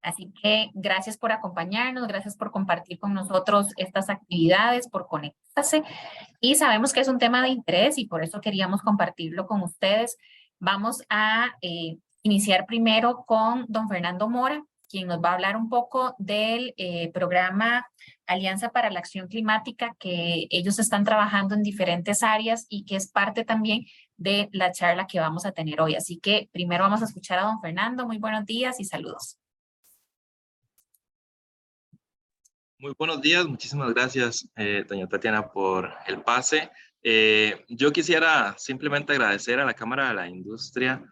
Así que gracias por acompañarnos, gracias por compartir con nosotros estas actividades, por conectarse. Y sabemos que es un tema de interés y por eso queríamos compartirlo con ustedes. Vamos a iniciar primero con don Fernando Mora, quien nos va a hablar un poco del programa Alianza para la Acción Climática, que ellos están trabajando en diferentes áreas y que es parte también de la charla que vamos a tener hoy. Así que primero vamos a escuchar a don Fernando. Muy buenos días y saludos. Muy buenos días, muchísimas gracias, doña Tatiana, por el pase. Yo quisiera simplemente agradecer a la Cámara de la Industria,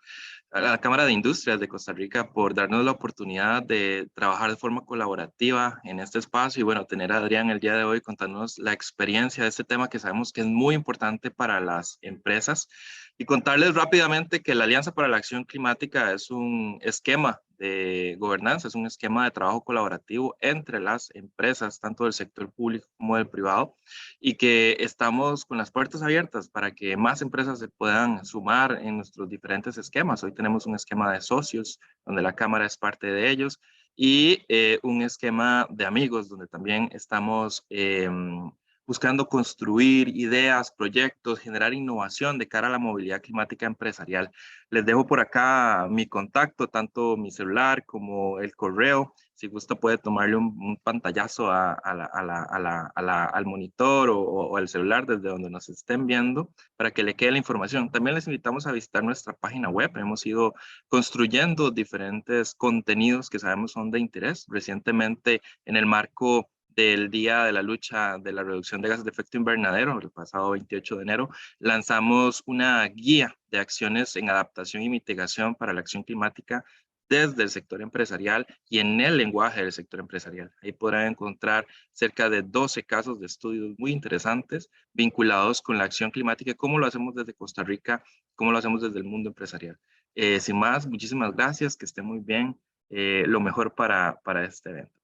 a la Cámara de Industrias de Costa Rica por darnos la oportunidad de trabajar de forma colaborativa en este espacio y bueno, tener a Adrián el día de hoy contándonos la experiencia de este tema que sabemos que es muy importante para las empresas y contarles rápidamente que la Alianza para la Acción Climática es un esquema de gobernanza, es un esquema de trabajo colaborativo entre las empresas, tanto del sector público como del privado, y que estamos con las puertas abiertas para que más empresas se puedan sumar en nuestros diferentes esquemas. Hoy tenemos un esquema de socios, donde la Cámara es parte de ellos, y un esquema de amigos, donde también estamos buscando construir ideas, proyectos, generar innovación de cara a la movilidad climática empresarial. Les dejo por acá mi contacto, tanto mi celular como el correo. Si gusta puede tomarle un pantallazo al monitor o al celular desde donde nos estén viendo para que le quede la información. También les invitamos a visitar nuestra página web. Hemos ido construyendo diferentes contenidos que sabemos son de interés. Recientemente, en el marco del Día de la Lucha de la Reducción de Gases de Efecto Invernadero, el pasado 28 de enero, lanzamos una guía de acciones en adaptación y mitigación para la acción climática desde el sector empresarial y en el lenguaje del sector empresarial. Ahí podrán encontrar cerca de 12 casos de estudios muy interesantes vinculados con la acción climática, cómo lo hacemos desde Costa Rica, cómo lo hacemos desde el mundo empresarial. Sin más, muchísimas gracias, que esté muy bien. Lo mejor para este evento.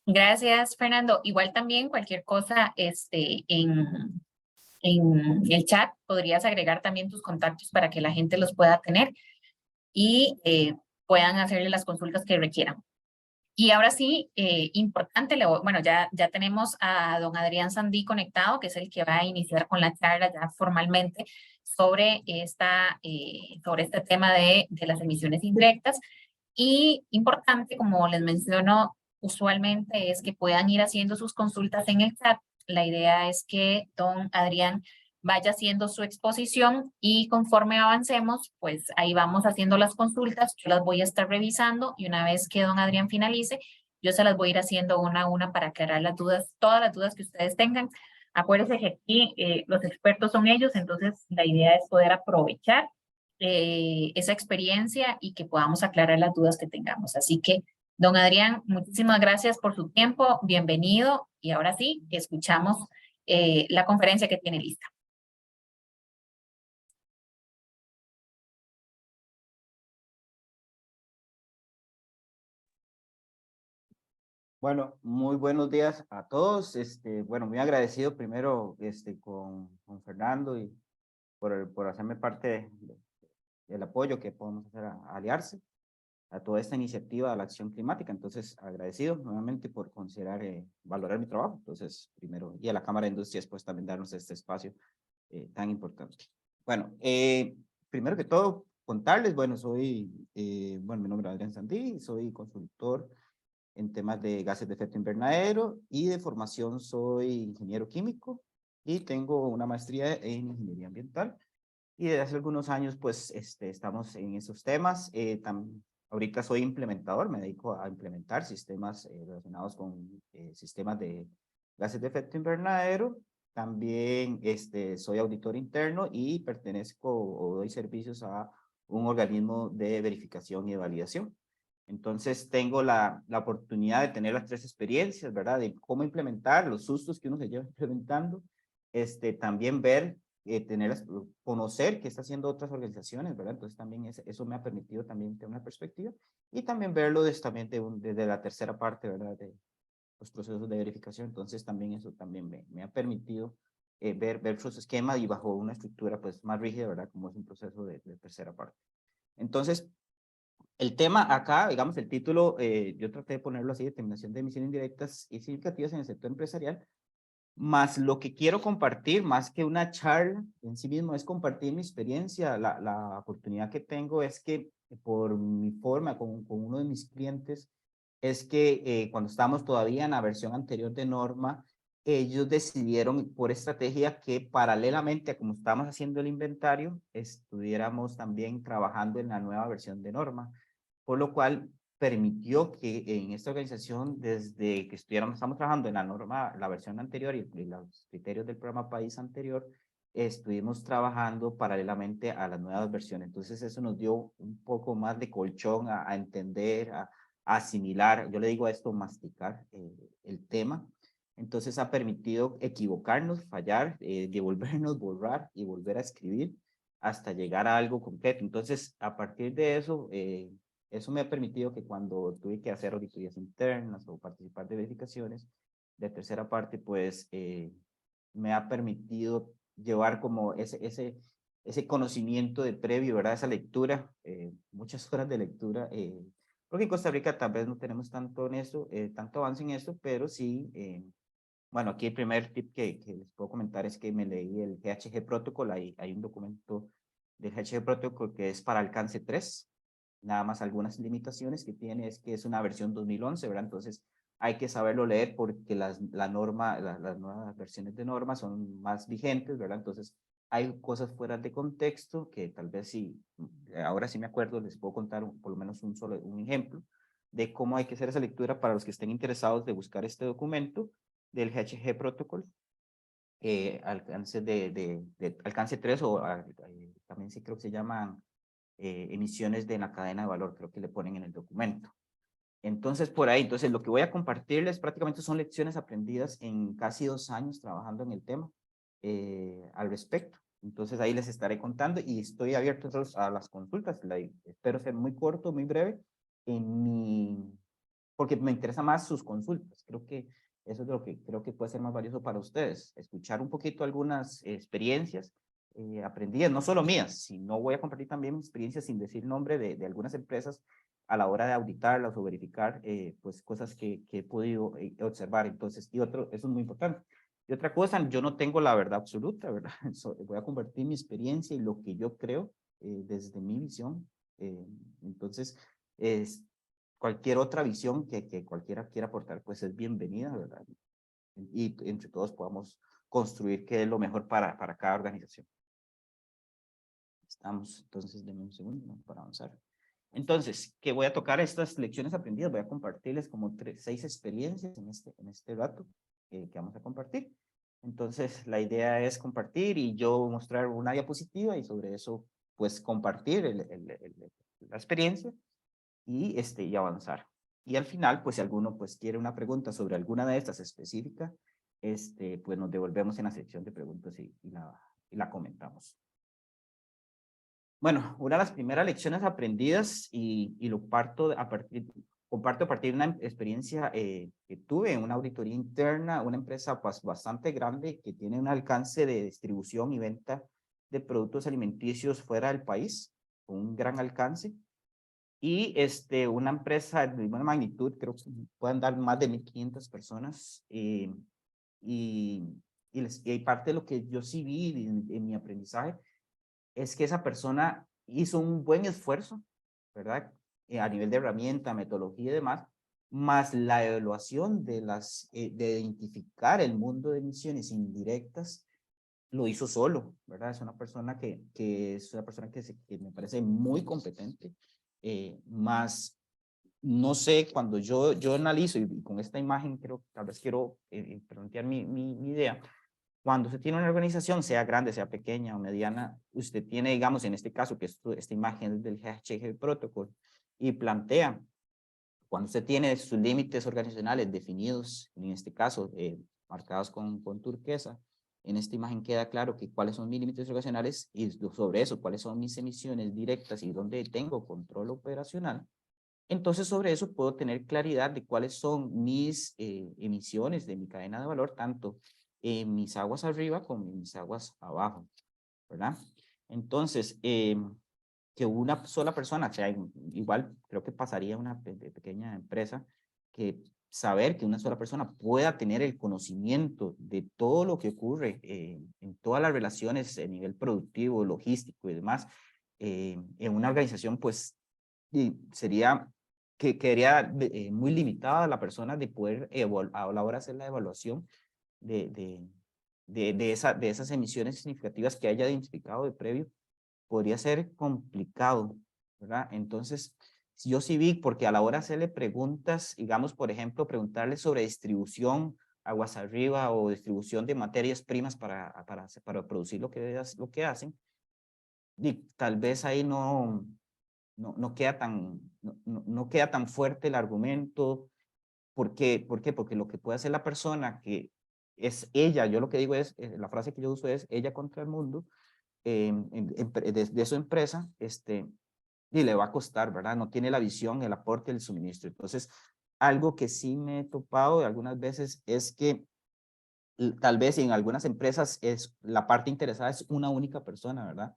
Gracias, Fernando. Igual también cualquier cosa en el chat podrías agregar también tus contactos para que la gente los pueda tener y puedan hacerle las consultas que requieran. Y ahora sí, importante, bueno, ya tenemos a don Adrián Sandí conectado, que es el que va a iniciar con la charla ya formalmente sobre, sobre este tema de las emisiones indirectas. Y importante, como les menciono, usualmente es que puedan ir haciendo sus consultas en el chat. La idea es que don Adrián vaya haciendo su exposición y conforme avancemos, pues ahí vamos haciendo las consultas. Yo las voy a estar revisando y una vez que don Adrián finalice, yo se las voy a ir haciendo una a una para aclarar las dudas, todas las dudas que ustedes tengan. Acuérdense que aquí los expertos son ellos, entonces la idea es poder aprovechar esa experiencia y que podamos aclarar las dudas que tengamos. Así que, don Adrián, muchísimas gracias por su tiempo, bienvenido y ahora sí, escuchamos la conferencia que tiene lista. Bueno, muy buenos días a todos. Bueno, muy agradecido primero con Fernando y por hacerme parte del apoyo que podemos hacer a aliarse a toda esta iniciativa de la acción climática. Entonces, agradecido nuevamente por considerar, valorar mi trabajo. Entonces, primero, y a la Cámara de Industrias, pues también darnos este espacio tan importante. Bueno, primero que todo, contarles, bueno, mi nombre es Adrián Sandí, soy consultor en temas de gases de efecto invernadero y de formación soy ingeniero químico y tengo una maestría en ingeniería ambiental. Y desde hace algunos años, pues, estamos en esos temas. Ahorita soy implementador, me dedico a implementar sistemas relacionados con sistemas de gases de efecto invernadero. También soy auditor interno y pertenezco o doy servicios a un organismo de verificación y de validación. Entonces tengo la oportunidad de tener las tres experiencias, ¿verdad? De cómo implementar, los sustos que uno se lleva implementando, también ver, conocer qué está haciendo otras organizaciones, ¿verdad? Entonces también eso me ha permitido también tener una perspectiva y también verlo desde la tercera parte, ¿verdad? De los procesos de verificación. Entonces también eso también me ha permitido ver sus esquemas y bajo una estructura pues más rígida, ¿verdad? Como es un proceso de tercera parte. Entonces, El tema acá, digamos, el título, yo traté de ponerlo así, determinación de emisiones indirectas y significativas en el sector empresarial, más lo que quiero compartir, más que una charla en sí mismo, es compartir mi experiencia. La oportunidad que tengo es que por mi forma con uno de mis clientes, es que cuando estábamos todavía en la versión anterior de norma, ellos decidieron por estrategia que paralelamente a como estábamos haciendo el inventario, estuviéramos también trabajando en la nueva versión de norma, por lo cual permitió que en esta organización, desde que estamos trabajando en la norma, la versión anterior y los criterios del programa país anterior, estuvimos trabajando paralelamente a las nuevas versiones. Entonces eso nos dio un poco más de colchón a entender, a asimilar, yo le digo a esto masticar el tema. Entonces ha permitido equivocarnos, fallar, devolvernos, borrar y volver a escribir hasta llegar a algo concreto. Entonces, a partir de eso, eso me ha permitido que cuando tuve que hacer auditorías internas o participar de verificaciones de tercera parte, pues me ha permitido llevar como ese conocimiento de previo, ¿verdad? Esa lectura, muchas horas de lectura, porque en Costa Rica tal vez no tenemos tanto en eso, tanto avance en eso, pero sí, bueno, aquí el primer tip que les puedo comentar es que me leí el GHG Protocol, hay un documento del GHG Protocol que es para alcance 3, nada más algunas limitaciones que tiene es que es una versión 2011, ¿verdad? Entonces hay que saberlo leer porque las nuevas versiones de norma son más vigentes, ¿verdad? Entonces hay cosas fuera de contexto que tal vez sí, ahora sí me acuerdo, les puedo contar por lo menos un ejemplo de cómo hay que hacer esa lectura para los que estén interesados de buscar este documento del GHG Protocol, alcance alcance 3 o también sí creo que se llaman emisiones de la cadena de valor, creo que le ponen en el documento. Entonces, por ahí, entonces lo que voy a compartirles prácticamente son lecciones aprendidas en casi 2 años trabajando en el tema al respecto. Entonces ahí les estaré contando y estoy abierto a las consultas. Espero ser muy corto, muy breve, porque me interesa más sus consultas. Creo que eso es lo que creo que puede ser más valioso para ustedes. Escuchar un poquito algunas experiencias aprendidas, no solo mías, sino voy a compartir también experiencias sin decir nombre de algunas empresas a la hora de auditarlas o verificar pues cosas que he podido observar. Entonces, eso es muy importante. Y otra cosa, yo no tengo la verdad absoluta, ¿verdad? Voy a compartir mi experiencia y lo que yo creo desde mi visión. Entonces, cualquier otra visión que cualquiera quiera aportar, pues es bienvenida, ¿verdad? Y entre todos podamos construir qué es lo mejor para cada organización. Estamos, entonces, denme un segundo, ¿no?, para avanzar. Entonces, que voy a tocar estas lecciones aprendidas, voy a compartirles como 6 experiencias en este rato que vamos a compartir. Entonces, la idea es compartir y yo mostrar una diapositiva y sobre eso, pues, compartir la experiencia y avanzar. Y al final, pues, si alguno pues quiere una pregunta sobre alguna de estas específicas, pues nos devolvemos en la sección de preguntas y la comentamos. Bueno, una de las primeras lecciones aprendidas y lo comparto a partir de una experiencia que tuve en una auditoría interna, una empresa pues, bastante grande que tiene un alcance de distribución y venta de productos alimenticios fuera del país, con un gran alcance. Y una empresa de buena magnitud, creo que pueden dar más de 1,500 personas. Y parte de lo que yo sí vi en mi aprendizaje es que esa persona hizo un buen esfuerzo, ¿verdad? A nivel de herramienta, metodología y demás, más la evaluación de identificar el mundo de emisiones indirectas, lo hizo solo, ¿verdad? Es una persona que me parece muy competente, más, no sé, cuando yo analizo y con esta imagen tal vez quiero plantear mi idea. Cuando se tiene una organización, sea grande, sea pequeña o mediana, usted tiene, digamos, en este caso, que esta imagen es del GHG Protocol, y plantea, cuando usted tiene sus límites organizacionales definidos, en este caso, marcados con turquesa, en esta imagen queda claro que cuáles son mis límites organizacionales y sobre eso, cuáles son mis emisiones directas y dónde tengo control operacional. Entonces, sobre eso puedo tener claridad de cuáles son mis emisiones de mi cadena de valor, tanto en mis aguas arriba como en mis aguas abajo, ¿verdad? Entonces, ¿qué que una sola persona, o sea, igual creo que pasaría una pequeña empresa, que saber que una sola persona pueda tener el conocimiento de todo lo que ocurre en todas las relaciones a nivel productivo, logístico y demás, en una organización, pues sería que quedaría muy limitada la persona de poder a la hora de hacer la evaluación de esas emisiones significativas que haya identificado de previo, podría ser complicado, ¿verdad? Entonces, yo sí vi, porque a la hora de hacerle preguntas, digamos, por ejemplo, preguntarle sobre distribución aguas arriba o distribución de materias primas para producir lo que hacen, y tal vez ahí no queda no queda tan fuerte el argumento. ¿Por qué? ¿Por qué? Porque lo que puede hacer la persona que es ella, yo lo que digo es, la frase que yo uso es ella contra el mundo, de su empresa, y le va a costar, ¿verdad? No tiene la visión, el aporte, el suministro. Entonces, algo que sí me he topado algunas veces es que tal vez en algunas empresas la parte interesada es una única persona, ¿verdad?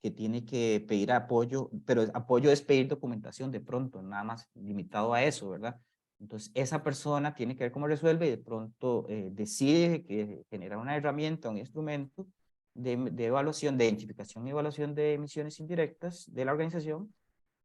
Que tiene que pedir apoyo, pero apoyo es pedir documentación de pronto, nada más limitado a eso, ¿verdad? Entonces, esa persona tiene que ver cómo resuelve y de pronto decide que genera una herramienta, un instrumento de evaluación, de identificación y evaluación de emisiones indirectas de la organización,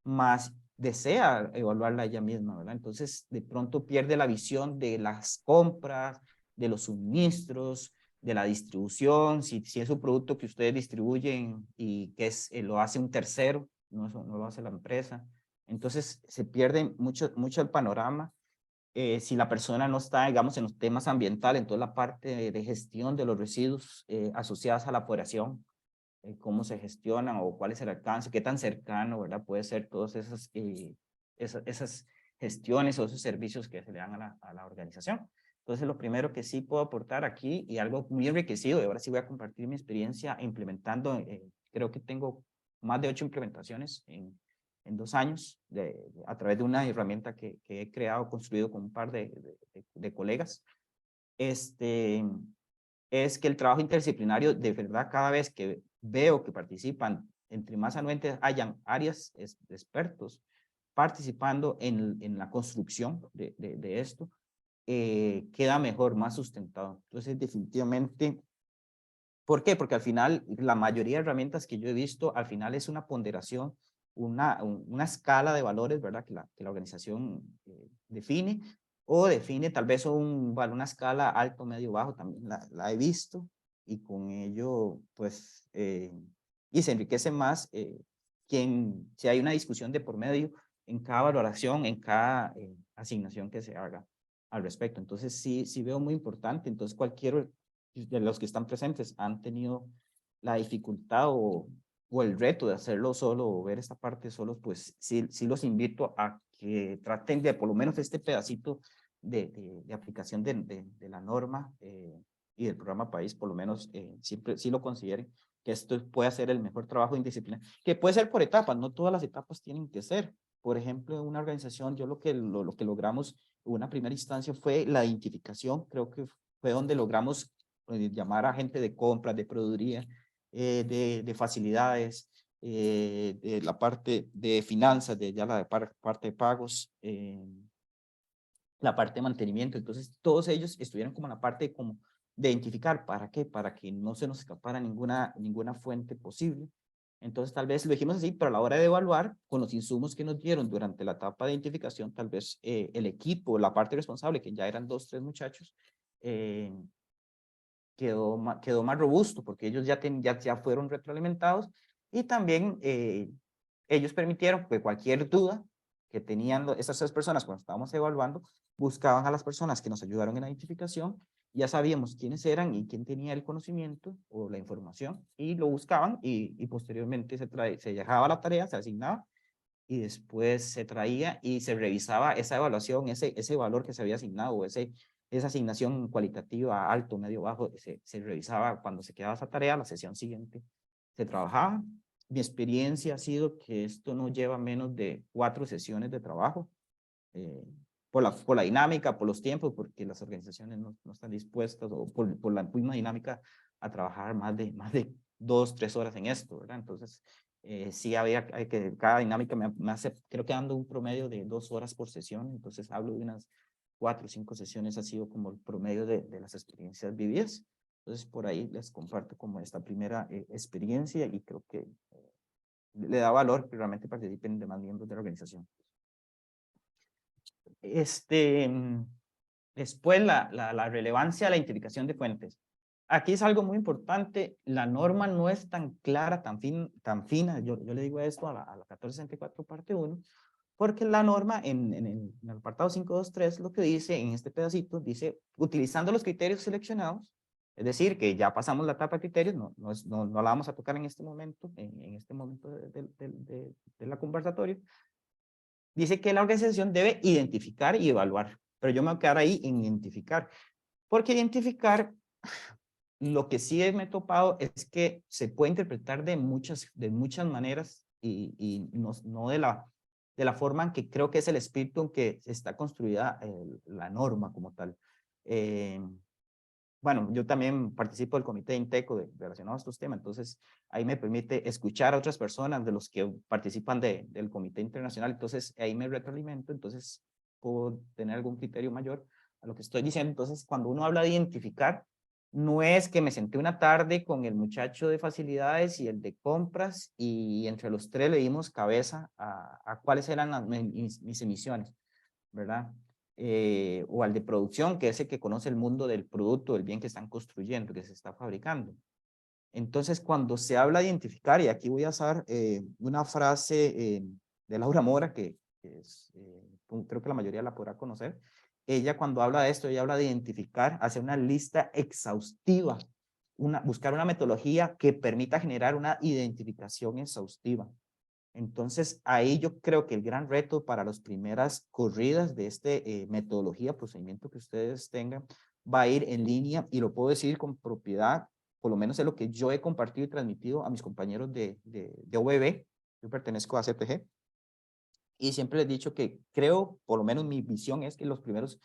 más desea evaluarla ella misma, ¿verdad? Entonces, de pronto pierde la visión de las compras, de los suministros, de la distribución, si es un producto que ustedes distribuyen y que lo hace un tercero, no lo hace la empresa. Entonces, se pierde mucho el panorama. Si la persona no está, digamos, en los temas ambientales, en toda la parte de gestión de los residuos asociados a la operación, cómo se gestionan o cuál es el alcance, qué tan cercano, ¿verdad? Puede ser todas esas gestiones o esos servicios que se le dan a la organización. Entonces, lo primero que sí puedo aportar aquí y algo muy enriquecido, y ahora sí voy a compartir mi experiencia implementando, creo que tengo más de 8 implementaciones en 2 años a través de una herramienta que he creado, construido con un par de colegas. Es que el trabajo interdisciplinario, de verdad, cada vez que veo que participan, entre más anuentes hayan áreas de expertos participando en la construcción de esto, queda mejor, más sustentado. Entonces, definitivamente, ¿por qué? Porque al final, la mayoría de herramientas que yo he visto, al final es una ponderación, una escala de valores, ¿verdad? Que la organización define, o define tal vez una escala alto, medio, bajo, también la he visto, y con ello, pues, y se enriquece más si hay una discusión de por medio en cada valoración, en cada asignación que se haga al respecto. Entonces, sí veo muy importante. Entonces, cualquier de los que están presentes han tenido la dificultad o el reto de hacerlo solo o ver esta parte solos, pues sí los invito a que traten de por lo menos este pedacito de aplicación de la norma y del programa país, por lo menos siempre sí lo consideren, que esto puede ser el mejor trabajo indisciplinario, que puede ser por etapas, no todas las etapas tienen que ser. Por ejemplo, en una organización, lo que logramos en una primera instancia fue la identificación, creo que fue donde logramos llamar a gente de compras, de proveeduría, de facilidades, de la parte de finanzas, de ya la parte de pagos, la parte de mantenimiento. Entonces, todos ellos estuvieron como en la parte de identificar, ¿para qué? Para que no se nos escapara ninguna fuente posible. Entonces, tal vez lo dijimos así, pero a la hora de evaluar, con los insumos que nos dieron durante la etapa de identificación, tal vez el equipo, la parte responsable, que ya eran 2, 3 muchachos, quedó más robusto, porque ellos ya fueron retroalimentados, y también ellos permitieron que cualquier duda que tenían esas 3 personas cuando estábamos evaluando, buscaban a las personas que nos ayudaron en la identificación, ya sabíamos quiénes eran y quién tenía el conocimiento o la información, y lo buscaban, y posteriormente se dejaba la tarea, se asignaba, y después se traía y se revisaba esa evaluación, ese valor que se había asignado, esa asignación cualitativa, alto, medio, bajo, se revisaba cuando se quedaba esa tarea, la sesión siguiente se trabajaba. Mi experiencia ha sido que esto no lleva menos de 4 sesiones de trabajo, por la dinámica, por los tiempos, porque las organizaciones no están dispuestas, o por la misma dinámica, a trabajar más de 2, 3 horas en esto, ¿verdad? Entonces, Sí hay que, cada dinámica me hace, creo que ando un promedio de 2 horas por sesión, entonces hablo de unas 4 o 5 sesiones, ha sido como el promedio de las experiencias vividas. Entonces por ahí les comparto como esta primera experiencia y creo que le da valor que realmente participen demás miembros de la organización. Después la relevancia de la identificación de fuentes. Aquí es algo muy importante, la norma no es tan clara, tan fina, yo le digo esto a la 1464 parte 1, porque la norma en el apartado 523 lo que dice en este pedacito, dice, utilizando los criterios seleccionados, es decir, que ya pasamos la etapa de criterios, no la vamos a tocar en este momento, en este momento de la conversatorio, dice que la organización debe identificar y evaluar, pero yo me voy a quedar ahí en identificar, porque identificar, lo que sí me he topado es que se puede interpretar de muchas maneras y no de la forma en que creo que es el espíritu en que está construida la norma como tal. Bueno, yo también participo del comité de INTECO relacionado a estos temas, entonces ahí me permite escuchar a otras personas de los que participan del comité internacional, entonces ahí me retroalimento, entonces puedo tener algún criterio mayor a lo que estoy diciendo. Entonces, cuando uno habla de identificar, no es que me senté una tarde con el muchacho de facilidades y el de compras y entre los tres le dimos cabeza a cuáles eran mis emisiones, ¿verdad? O al de producción, que es el que conoce el mundo del producto, del bien que están construyendo, que se está fabricando. Entonces, cuando se habla de identificar, y aquí voy a usar una frase de Laura Mora, que es, creo que la mayoría la podrá conocer, ella cuando habla de esto, ella habla de identificar, hacer una lista exhaustiva, buscar una metodología que permita generar una identificación exhaustiva. Entonces, ahí yo creo que el gran reto para las primeras corridas de este metodología, procedimiento que ustedes tengan, va a ir en línea, y lo puedo decir con propiedad, por lo menos es lo que yo he compartido y transmitido a mis compañeros de OBB. Yo pertenezco a CPG y siempre les he dicho que creo, por lo menos mi visión es que los primeros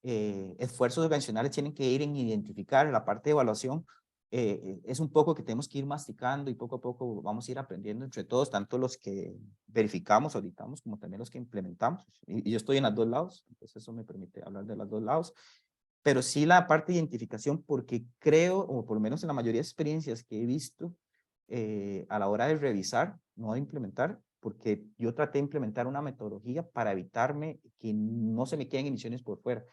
esfuerzos organizacionales tienen que ir en identificar la parte de evaluación. Es un poco que tenemos que ir masticando y poco a poco vamos a ir aprendiendo entre todos, tanto los que verificamos, auditamos, como también los que implementamos. Y yo estoy en los dos lados, entonces eso me permite hablar de los dos lados. Pero sí la parte de identificación, porque creo, o por lo menos en la mayoría de experiencias que he visto, a la hora de revisar, no de implementar, porque yo traté de implementar una metodología para evitarme que no se me queden emisiones por fuera.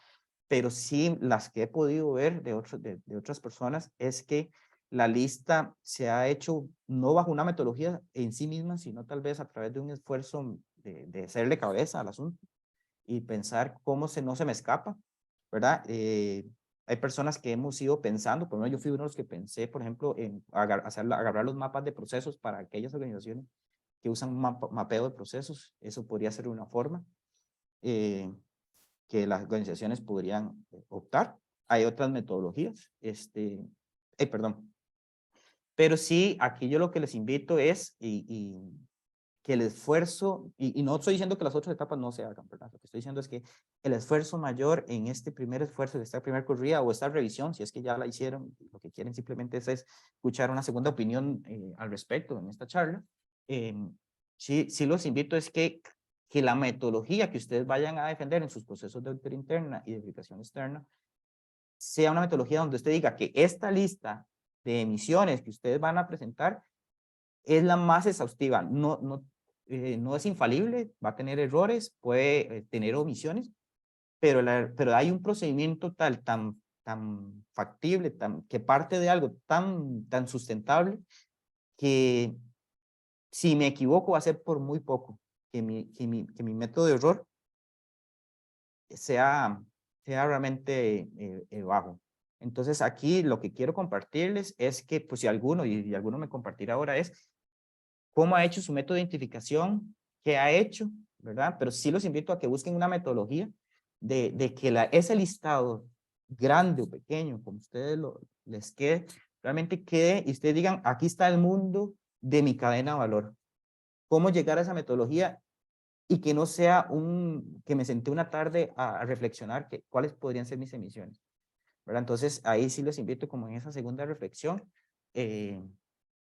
Pero sí las que he podido ver de otras personas es que la lista se ha hecho no bajo una metodología en sí misma, sino tal vez a través de un esfuerzo de hacerle cabeza al asunto y pensar cómo no se me escapa, ¿verdad? Hay personas que hemos ido pensando, por ejemplo, yo fui uno de los que pensé, por ejemplo, en agarrar los mapas de procesos para aquellas organizaciones que usan mapeo de procesos. Eso podría ser una forma que las organizaciones podrían optar. Hay otras metodologías, perdón. Pero sí, aquí yo lo que les invito es, que el esfuerzo, y no estoy diciendo que las otras etapas no se hagan, ¿verdad? Lo que estoy diciendo es que el esfuerzo mayor en este primer esfuerzo, de esta primera corrida o esta revisión, si es que ya la hicieron, lo que quieren simplemente es escuchar una segunda opinión al respecto en esta charla, sí los invito es que la metodología que ustedes vayan a defender en sus procesos de auditoría interna y de verificación externa sea una metodología donde usted diga que esta lista de emisiones que ustedes van a presentar es la más exhaustiva, no es infalible, va a tener errores, puede tener omisiones, pero hay un procedimiento tan factible, que parte de algo tan sustentable, que si me equivoco va a ser por muy poco, que mi método de error sea realmente bajo. Entonces aquí lo que quiero compartirles es que, pues si alguno, y alguno me compartirá ahora, es cómo ha hecho su método de identificación, qué ha hecho, ¿verdad? Pero sí los invito a que busquen una metodología de que ese listado, grande o pequeño, como ustedes les quede, realmente quede y ustedes digan, aquí está el mundo de mi cadena de valor. ¿Cómo llegar a esa metodología? Y que no sea que me senté una tarde a reflexionar cuáles podrían ser mis emisiones, ¿verdad? Entonces, ahí sí les invito como en esa segunda reflexión,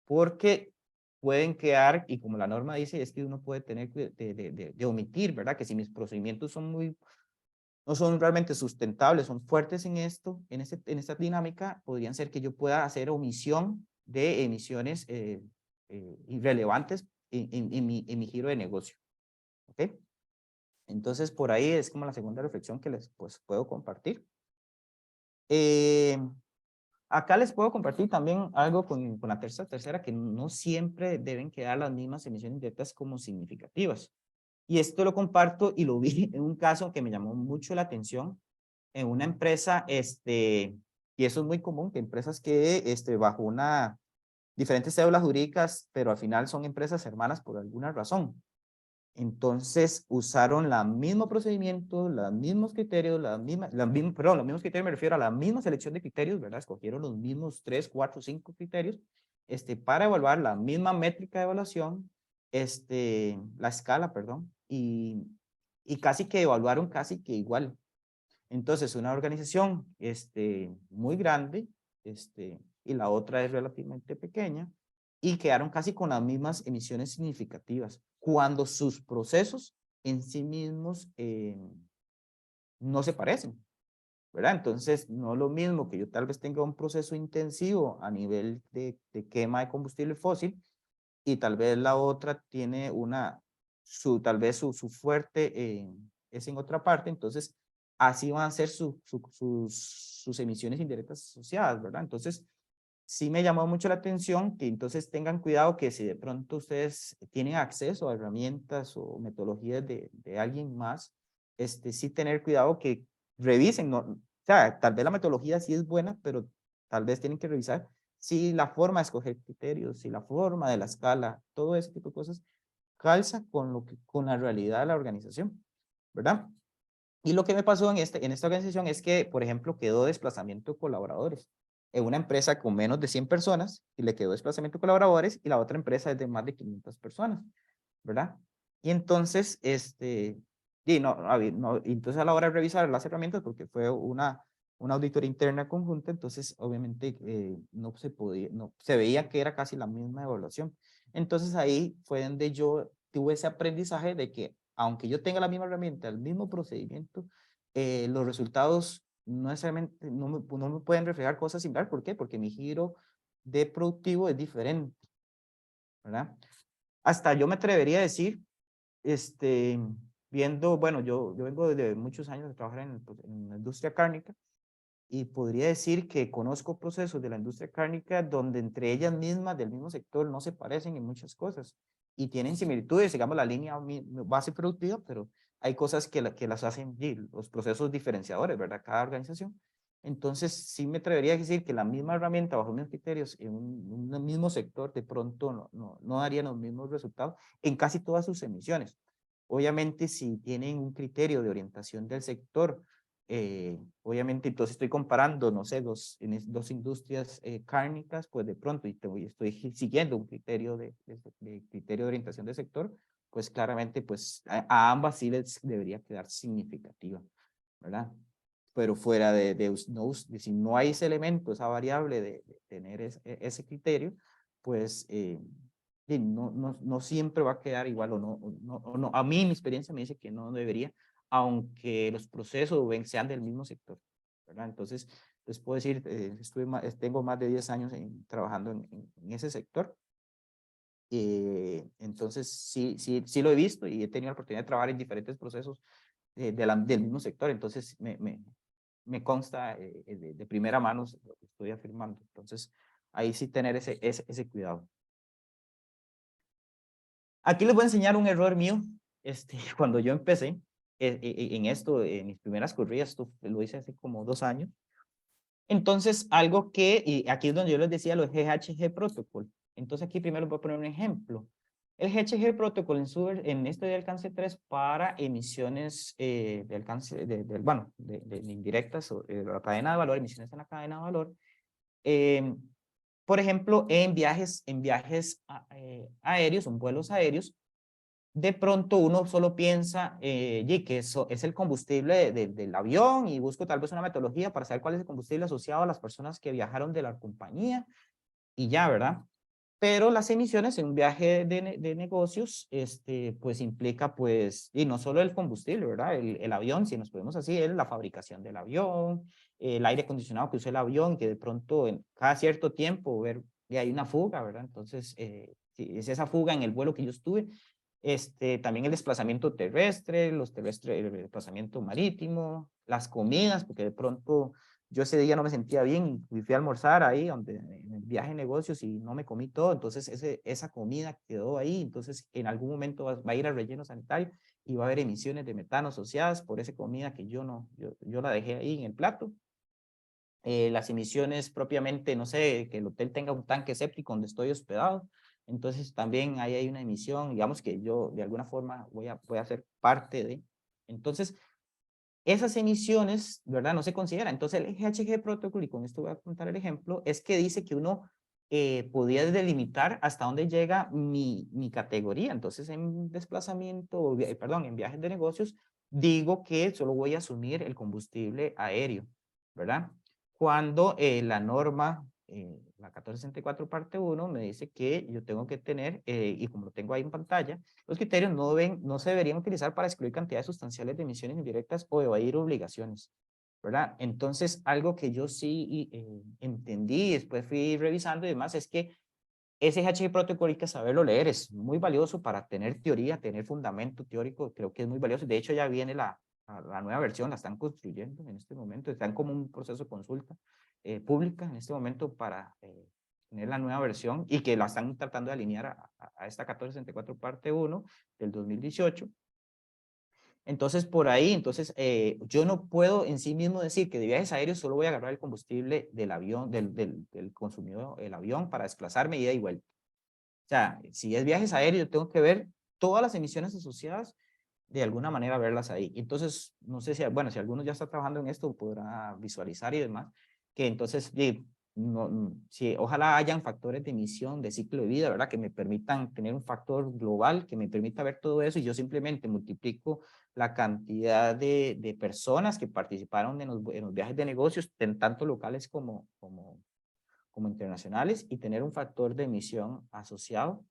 porque pueden quedar, y como la norma dice, es que uno puede tener que de omitir, ¿verdad? Que si mis procedimientos son no son realmente sustentables, son fuertes en esto, en esta dinámica, podrían ser que yo pueda hacer omisión de emisiones irrelevantes en mi giro de negocio. ¿Ok? Entonces, por ahí es como la segunda reflexión que les pues, puedo compartir. Acá les puedo compartir también algo con la tercera, que no siempre deben quedar las mismas emisiones directas como significativas. Y esto lo comparto y lo vi en un caso que me llamó mucho la atención en una empresa, y eso es muy común, que empresas que bajo diferentes cédulas jurídicas, pero al final son empresas hermanas por alguna razón. Entonces usaron el mismo procedimiento, los mismos criterios, perdón, los mismos criterios me refiero a la misma selección de criterios, ¿verdad? Escogieron los mismos 3, 4, 5 criterios, para evaluar la misma métrica de evaluación, la escala, perdón, y casi que evaluaron casi que igual. Entonces, una organización, muy grande, y la otra es relativamente pequeña, y quedaron casi con las mismas emisiones significativas, cuando sus procesos en sí mismos no se parecen, ¿verdad? Entonces, no es lo mismo que yo tal vez tenga un proceso intensivo a nivel de quema de combustible fósil, y tal vez la otra tiene tal vez su fuerte es en otra parte, entonces así van a ser sus emisiones indirectas asociadas, ¿verdad? Entonces, sí me llamó mucho la atención que entonces tengan cuidado que si de pronto ustedes tienen acceso a herramientas o metodologías de alguien más, sí tener cuidado que revisen, ¿no? O sea, tal vez la metodología sí es buena, pero tal vez tienen que revisar si la forma de escoger criterios, si la forma de la escala, todo ese tipo de cosas calza con la realidad de la organización, ¿verdad? Y lo que me pasó en esta organización es que, por ejemplo, quedó desplazamiento de colaboradores. En una empresa con menos de 100 personas y le quedó desplazamiento de colaboradores, y la otra empresa es de más de 500 personas, ¿verdad? Y entonces, entonces a la hora de revisar las herramientas, porque fue una auditoría interna conjunta, entonces obviamente no se podía, no, se veía que era casi la misma evaluación. Entonces ahí fue donde yo tuve ese aprendizaje de que aunque yo tenga la misma herramienta, el mismo procedimiento, los resultados no necesariamente no me pueden reflejar cosas similares. ¿Por qué? Porque mi giro de productivo es diferente, ¿verdad? Hasta yo me atrevería a decir, viendo, bueno, yo vengo de muchos años de trabajar en la industria cárnica, y podría decir que conozco procesos de la industria cárnica donde entre ellas mismas del mismo sector no se parecen en muchas cosas y tienen similitudes, digamos la línea base productiva, pero hay cosas que las hacen los procesos diferenciadores, ¿verdad? Cada organización. Entonces, sí me atrevería a decir que la misma herramienta bajo los mismos criterios en un mismo sector de pronto no darían los mismos resultados en casi todas sus emisiones. Obviamente, si tienen un criterio de orientación del sector, obviamente, entonces estoy comparando, no sé, dos industrias cárnicas, pues de pronto, y estoy siguiendo un criterio de criterio de orientación del sector, pues claramente, pues a ambas sí les debería quedar significativa, ¿verdad? Pero fuera de si no hay ese elemento, esa variable de tener ese criterio, pues no siempre va a quedar igual, o no. A mí mi experiencia me dice que no debería, aunque los procesos sean del mismo sector, ¿verdad? Entonces, les puedo decir, tengo más de 10 años trabajando en ese sector. Entonces, sí lo he visto y he tenido la oportunidad de trabajar en diferentes procesos del mismo sector. Entonces, me consta de primera mano lo que estoy afirmando. Entonces, ahí sí tener ese cuidado. Aquí les voy a enseñar un error mío. Cuando yo empecé en esto, en mis primeras corridas, esto lo hice hace como 2 años. Entonces, algo y aquí es donde yo les decía los GHG Protocol. Entonces, aquí primero voy a poner un ejemplo. El GHG Protocol en este de alcance 3 para emisiones de alcance, de indirectas, o la cadena de valor, emisiones en la cadena de valor. Por ejemplo, en viajes aéreos, en vuelos aéreos, de pronto uno solo piensa que eso es el combustible del avión, y busco tal vez una metodología para saber cuál es el combustible asociado a las personas que viajaron de la compañía y ya, ¿verdad? Pero las emisiones en un viaje de negocios, pues implica, pues, y no solo el combustible, ¿verdad? El avión, si nos podemos así, es la fabricación del avión, el aire acondicionado que usa el avión, que de pronto cada cierto tiempo ver que hay una fuga, ¿verdad? Entonces, si es esa fuga en el vuelo que yo estuve, también el desplazamiento terrestre, el desplazamiento marítimo, las comidas, porque de pronto yo ese día no me sentía bien y fui a almorzar ahí donde, en el viaje de negocios y no me comí todo, entonces esa comida quedó ahí, entonces en algún momento va a ir al relleno sanitario y va a haber emisiones de metano asociadas por esa comida que yo la dejé ahí en el plato. Las emisiones propiamente, no sé, que el hotel tenga un tanque séptico donde estoy hospedado, entonces también ahí hay una emisión, digamos que yo de alguna forma voy a ser parte de, entonces esas emisiones, ¿verdad? No se consideran. Entonces el GHG Protocol, y con esto voy a contar el ejemplo, es que dice que uno podía delimitar hasta dónde llega mi categoría. Entonces en desplazamiento, perdón, en viajes de negocios, digo que solo voy a asumir el combustible aéreo, ¿verdad? Cuando la norma, la 1464 parte 1, me dice que yo tengo que tener, y como lo tengo ahí en pantalla, los criterios no se deberían utilizar para excluir cantidades sustanciales de emisiones indirectas o evadir obligaciones, ¿verdad? Entonces, algo que yo sí entendí, después fui revisando y demás, es que ese GHG Protocol hay que saberlo leer, es muy valioso para tener teoría, tener fundamento teórico, creo que es muy valioso. De hecho, ya viene la nueva versión, la están construyendo en este momento, están como un proceso de consulta pública en este momento para tener la nueva versión y que la están tratando de alinear a esta 1464 parte 1 del 2018. Entonces, por ahí, yo no puedo en sí mismo decir que de viajes aéreos solo voy a agarrar el combustible del avión, del consumido el avión para desplazarme ida y vuelta. O sea, si es viajes aéreos, yo tengo que ver todas las emisiones asociadas, de alguna manera verlas ahí. Entonces, no sé si, bueno, si alguno ya está trabajando en esto, podrá visualizar y demás, que entonces, si, ojalá hayan factores de emisión, de ciclo de vida, ¿verdad? Que me permitan tener un factor global, que me permita ver todo eso y yo simplemente multiplico la cantidad de personas que participaron en los viajes de negocios, tanto locales como internacionales, y tener un factor de emisión asociado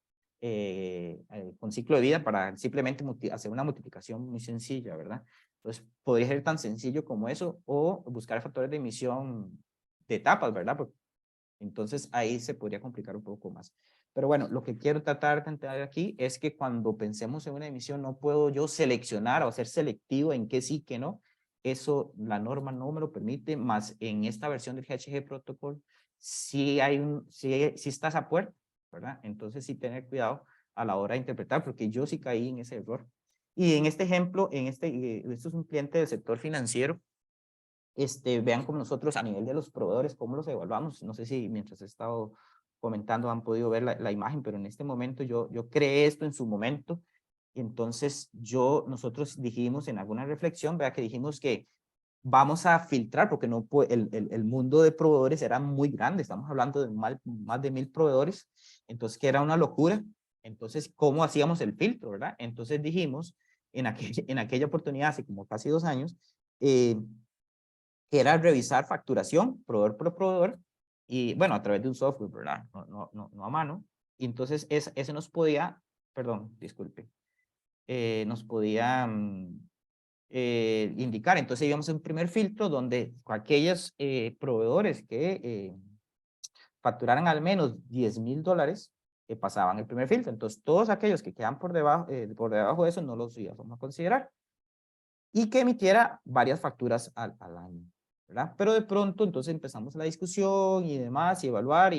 con ciclo de vida para simplemente hacer una multiplicación muy sencilla, ¿verdad? Entonces, podría ser tan sencillo como eso o buscar factores de emisión de etapas, ¿verdad? Porque entonces ahí se podría complicar un poco más. Pero bueno, lo que quiero tratar de entender aquí es que cuando pensemos en una emisión no puedo yo seleccionar o ser selectivo en qué sí, qué no. Eso la norma no me lo permite, más en esta versión del GHG Protocol sí sí está esa puerta, ¿verdad? Entonces sí tener cuidado a la hora de interpretar, porque yo sí caí en ese error. Y en este ejemplo, esto es un cliente del sector financiero, vean como nosotros a nivel de los proveedores, cómo los evaluamos. No sé si mientras he estado comentando han podido ver la imagen, pero en este momento yo creé esto en su momento. Y entonces nosotros dijimos en alguna reflexión, vea que dijimos que vamos a filtrar, porque no el mundo de proveedores era muy grande, estamos hablando de más de 1000 proveedores, entonces que era una locura. Entonces, ¿cómo hacíamos el filtro, verdad? Entonces dijimos, en aquella oportunidad, hace como casi 2 años, que era revisar facturación, proveedor por proveedor, y bueno, a través de un software, ¿verdad? No a mano. Y entonces ese nos podía, perdón, disculpe, nos podía indicar. Entonces íbamos a un primer filtro donde aquellos proveedores que facturaran al menos $10,000 pasaban el primer filtro. Entonces todos aquellos que quedan por debajo de eso no los íbamos a considerar. Y que emitiera varias facturas al año, ¿verdad? Pero de pronto entonces empezamos la discusión y demás y evaluar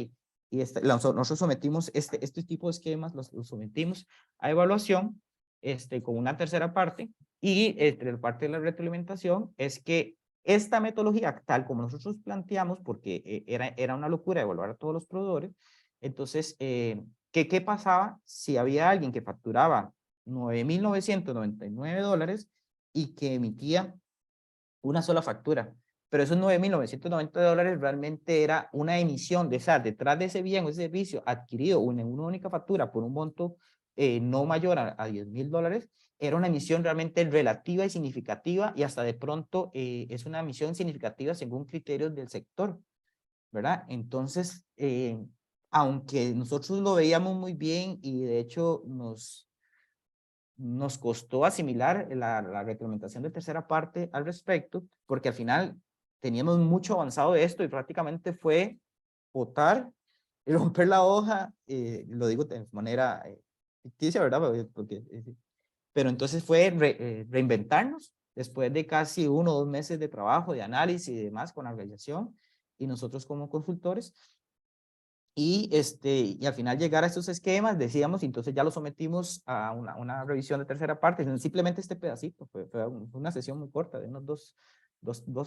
nosotros sometimos este tipo de esquemas, los sometimos a evaluación con una tercera parte y la parte de la retroalimentación es que esta metodología, tal como nosotros planteamos, porque era una locura evaluar a todos los proveedores, entonces, ¿qué pasaba si había alguien que facturaba $9,999 y que emitía una sola factura? Pero esos $9,990 realmente era una emisión de esa, detrás de ese bien o ese servicio adquirido en una única factura por un monto no mayor a $10,000, era una emisión realmente relativa y significativa y hasta de pronto es una emisión significativa según criterios del sector, ¿verdad? Entonces, aunque nosotros lo veíamos muy bien y de hecho nos costó asimilar la reglamentación de tercera parte al respecto, porque al final teníamos mucho avanzado de esto y prácticamente fue votar y romper la hoja, lo digo de manera ficticia, ¿verdad? Pero entonces fue reinventarnos después de casi 1 o 2 meses de trabajo, de análisis y demás con la organización y nosotros como consultores. Y al final llegar a estos esquemas, decíamos, y entonces ya lo sometimos a una revisión de tercera parte, simplemente este pedacito, fue una sesión muy corta, de unos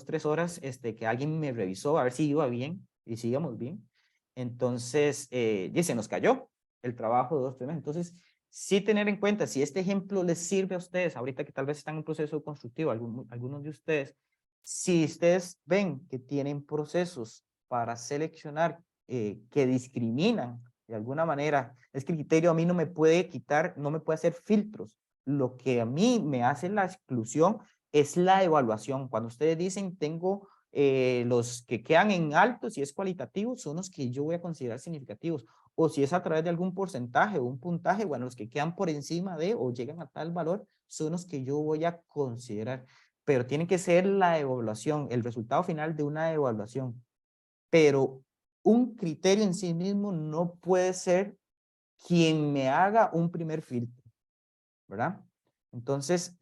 3 horas, que alguien me revisó a ver si iba bien, y si íbamos bien. Entonces, y se nos cayó el trabajo de 2 meses. Entonces, sí tener en cuenta, si este ejemplo les sirve a ustedes, ahorita que tal vez están en un proceso constructivo, algunos de ustedes, si ustedes ven que tienen procesos para seleccionar que discriminan de alguna manera, es que el criterio a mí no me puede quitar, no me puede hacer filtros. Lo que a mí me hace la exclusión es la evaluación. Cuando ustedes dicen tengo los que quedan en alto, si es cualitativo, son los que yo voy a considerar significativos. O si es a través de algún porcentaje o un puntaje, bueno, los que quedan por encima de o llegan a tal valor, son los que yo voy a considerar. Pero tiene que ser la evaluación, el resultado final de una evaluación. Pero un criterio en sí mismo no puede ser quien me haga un primer filtro, ¿verdad? Entonces,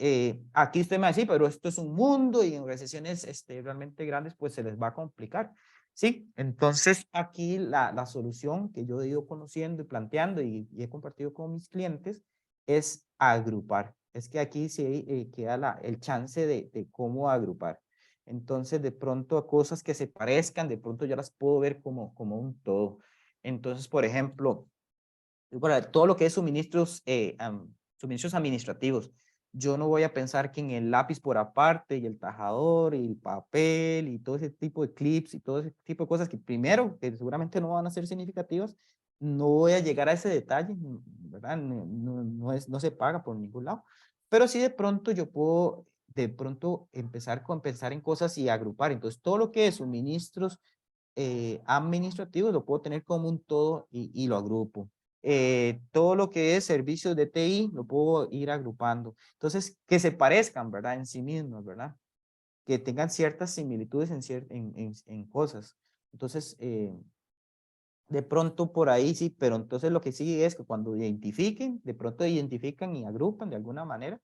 aquí usted me va a decir, pero esto es un mundo y en organizaciones realmente grandes, pues se les va a complicar. Sí, entonces aquí la solución que yo he ido conociendo y planteando y he compartido con mis clientes es agrupar. Es que aquí sí queda el chance de cómo agrupar. Entonces, de pronto a cosas que se parezcan, de pronto ya las puedo ver como un todo. Entonces, por ejemplo, para todo lo que es suministros administrativos, yo no voy a pensar que en el lápiz por aparte y el tajador y el papel y todo ese tipo de clips y todo ese tipo de cosas que primero, que seguramente no van a ser significativas, no voy a llegar a ese detalle, ¿verdad? No se paga por ningún lado. Pero sí de pronto yo puedo de pronto empezar con pensar en cosas y agrupar. Entonces, todo lo que es suministros administrativos lo puedo tener como un todo y lo agrupo. Todo lo que es servicios de TI lo puedo ir agrupando. Entonces, que se parezcan, ¿verdad? En sí mismos, ¿verdad? Que tengan ciertas similitudes en cosas. Entonces, de pronto por ahí sí, pero entonces lo que sí es que cuando identifiquen, de pronto identifican y agrupan de alguna manera.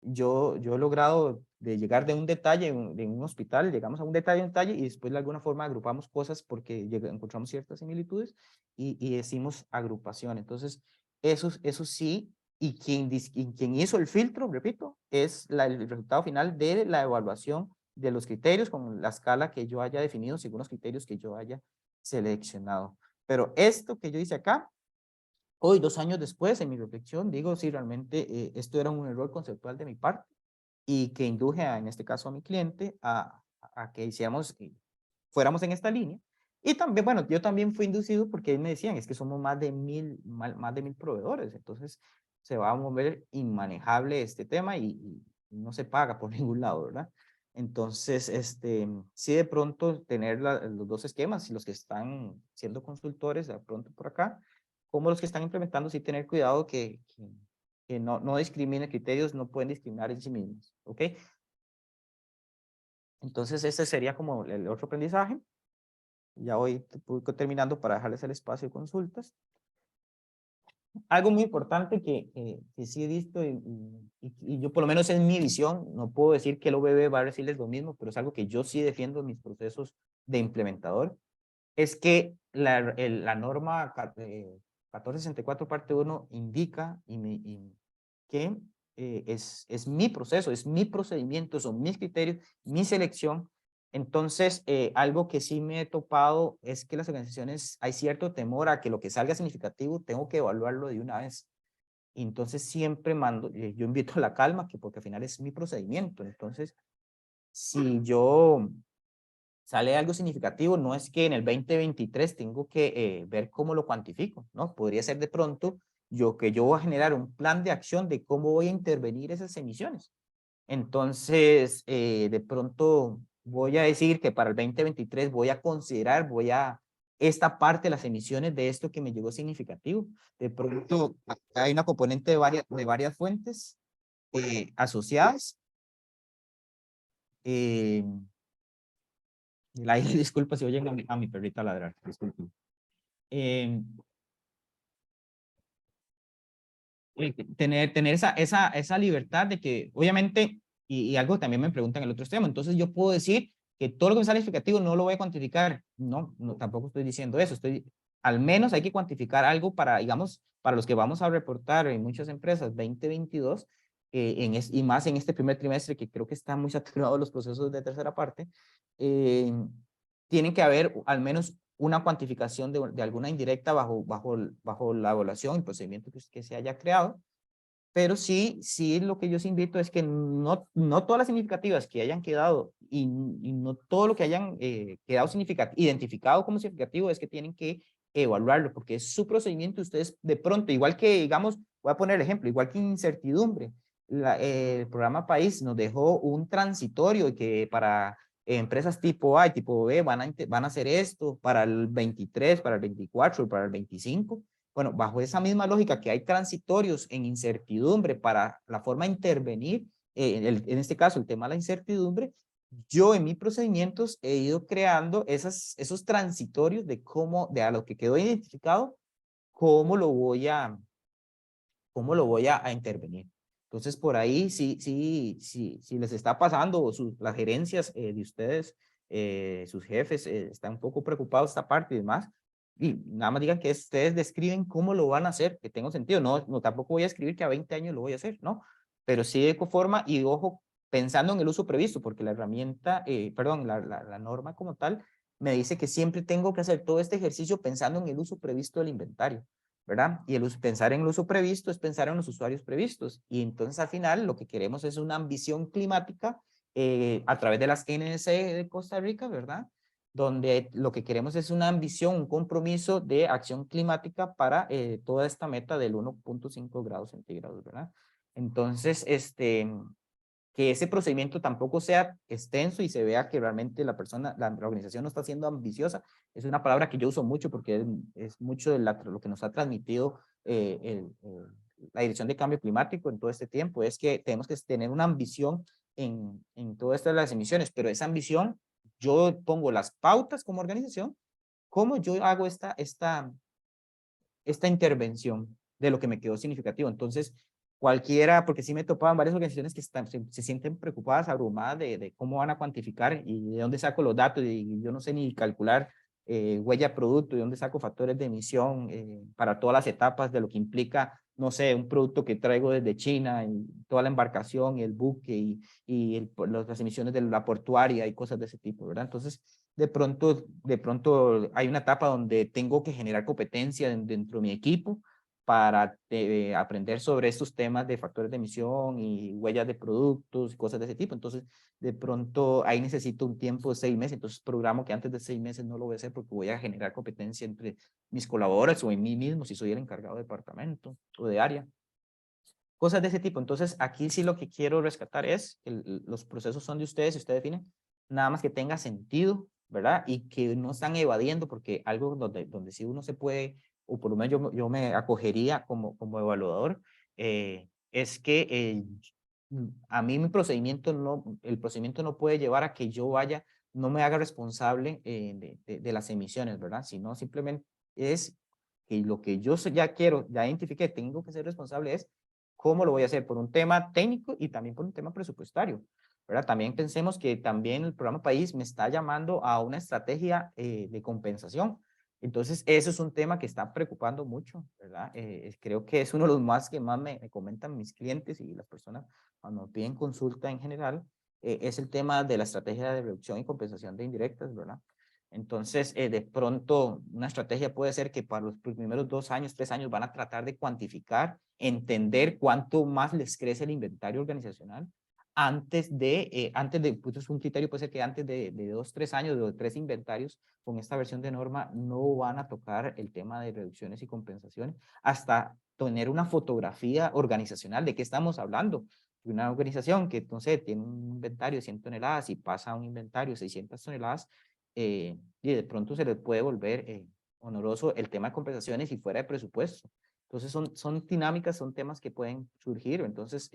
Yo he logrado de llegar de un detalle de un hospital, llegamos a un detalle y después de alguna forma agrupamos cosas porque encontramos ciertas similitudes y decimos agrupación. Entonces, eso sí, y quien hizo el filtro, repito, es el resultado final de la evaluación de los criterios con la escala que yo haya definido según los criterios que yo haya seleccionado. Pero esto que yo hice acá, hoy 2 años después, en mi reflexión, digo, sí, realmente esto era un error conceptual de mi parte y que induje, en este caso a mi cliente, a que hiciéramos, fuéramos en esta línea. Y también, bueno, yo también fui inducido porque me decían, es que somos más de 1000 proveedores, entonces se va a mover inmanejable este tema y no se paga por ningún lado, ¿verdad? Entonces, sí de pronto tener los dos esquemas, y los que están siendo consultores de pronto por acá, como los que están implementando, sí tener cuidado que no discrimine criterios, no pueden discriminar en sí mismos, ¿ok? Entonces, ese sería como el otro aprendizaje. Ya voy terminando para dejarles el espacio de consultas. Algo muy importante que sí he visto y yo por lo menos en mi visión, no puedo decir que el OBB va a decirles lo mismo, pero es algo que yo sí defiendo en mis procesos de implementador, es que la norma 1464 parte 1 indica que es mi proceso, es mi procedimiento, son mis criterios, mi selección. Entonces, algo que sí me he topado es que las organizaciones hay cierto temor a que lo que salga significativo tengo que evaluarlo de una vez. Y entonces siempre mando, yo invito a la calma, que porque al final es mi procedimiento. Entonces, si yo sale algo significativo, no es que en el 2023 tengo que ver cómo lo cuantifico, ¿no? Podría ser de pronto yo voy a generar un plan de acción de cómo voy a intervenir esas emisiones. Entonces, de pronto voy a decir que para el 2023 voy a considerar, voy a esta parte de las emisiones de esto que me llegó significativo. De pronto hay una componente de varias fuentes asociadas. Disculpa si oyen a mi perrita ladrar, disculpen. Tener esa libertad de que, obviamente, y algo que también me preguntan en el otro extremo, entonces yo puedo decir que todo lo que me sale significativo no lo voy a cuantificar. No, tampoco estoy diciendo eso. Al menos hay que cuantificar algo para, digamos, para los que vamos a reportar en muchas empresas 2022, y más en este primer trimestre, que creo que están muy saturados los procesos de tercera parte, tienen que haber al menos una cuantificación de alguna indirecta bajo la evaluación y procedimiento que se haya creado. Pero sí lo que yo os invito es que no todas las significativas que hayan quedado y no todo lo que hayan quedado identificado como significativo es que tienen que evaluarlo, porque es su procedimiento. Ustedes de pronto, igual que, digamos, voy a poner el ejemplo, igual que incertidumbre, el programa País nos dejó un transitorio que para empresas tipo A y tipo B van a hacer esto para el 23, para el 24, para el 25. Bueno, bajo esa misma lógica que hay transitorios en incertidumbre para la forma de intervenir, en este caso el tema de la incertidumbre, yo en mis procedimientos he ido creando esos transitorios de a lo que quedó identificado, cómo lo voy a intervenir. Entonces, por ahí, si les está pasando, o las gerencias de ustedes, sus jefes, están un poco preocupados esta parte y demás, y nada más digan que ustedes describen cómo lo van a hacer, que tenga sentido. No, tampoco voy a escribir que a 20 años lo voy a hacer, ¿no? Pero sí de forma, y ojo, pensando en el uso previsto, porque la herramienta, perdón, la norma como tal, me dice que siempre tengo que hacer todo este ejercicio pensando en el uso previsto del inventario, ¿verdad? Y pensar en el uso previsto es pensar en los usuarios previstos. Y entonces al final lo que queremos es una ambición climática a través de las NDC de Costa Rica, ¿verdad? Donde lo que queremos es una ambición, un compromiso de acción climática para toda esta meta del 1.5 grados centígrados, ¿verdad? Entonces, que ese procedimiento tampoco sea extenso y se vea que realmente la organización no está siendo ambiciosa. Es una palabra que yo uso mucho porque es mucho de lo que nos ha transmitido la Dirección de Cambio Climático en todo este tiempo, es que tenemos que tener una ambición en todo esto de las emisiones, pero esa ambición, yo pongo las pautas como organización, cómo yo hago esta intervención de lo que me quedó significativo. Entonces, cualquiera, porque sí me topaban varias organizaciones que se sienten preocupadas, abrumadas de cómo van a cuantificar y de dónde saco los datos, y yo no sé ni calcular huella producto, de dónde saco factores de emisión para todas las etapas de lo que implica, no sé, un producto que traigo desde China y toda la embarcación y el buque y las emisiones de la portuaria y cosas de ese tipo, ¿verdad? Entonces, de pronto hay una etapa donde tengo que generar competencia dentro de mi equipo para aprender sobre estos temas de factores de emisión y huellas de productos y cosas de ese tipo. Entonces, de pronto ahí necesito un tiempo de 6 meses, entonces programo que antes de 6 meses no lo voy a hacer porque voy a generar competencia entre mis colaboradores o en mí mismo si soy el encargado de departamento o de área. Cosas de ese tipo. Entonces, aquí sí lo que quiero rescatar es que los procesos son de ustedes, y ustedes definen, nada más que tenga sentido, ¿verdad? Y que no están evadiendo, porque algo donde sí uno se puede, o por lo menos yo me acogería como evaluador, es que a mí el procedimiento no puede llevar a que yo no me haga responsable de las emisiones, ¿verdad? Sino simplemente es que lo que yo ya identifiqué, tengo que ser responsable es cómo lo voy a hacer por un tema técnico y también por un tema presupuestario, ¿verdad? También pensemos que también el programa País me está llamando a una estrategia de compensación. Entonces, eso es un tema que está preocupando mucho, ¿verdad? Creo que es uno de los más que más me comentan mis clientes y las personas cuando me piden consulta en general, es el tema de la estrategia de reducción y compensación de indirectas, ¿verdad? Entonces, de pronto, una estrategia puede ser que para los primeros 2 años, 3 años van a tratar de cuantificar, entender cuánto más les crece el inventario organizacional pues un criterio puede ser que antes de 2, 3 años, de 3 inventarios, con esta versión de norma, no van a tocar el tema de reducciones y compensaciones hasta tener una fotografía organizacional de qué estamos hablando. Una organización que, entonces, tiene un inventario de 100 toneladas y pasa a un inventario de 600 toneladas, y de pronto se les puede volver oneroso el tema de compensaciones y fuera de presupuesto. Entonces son dinámicas, son temas que pueden surgir, entonces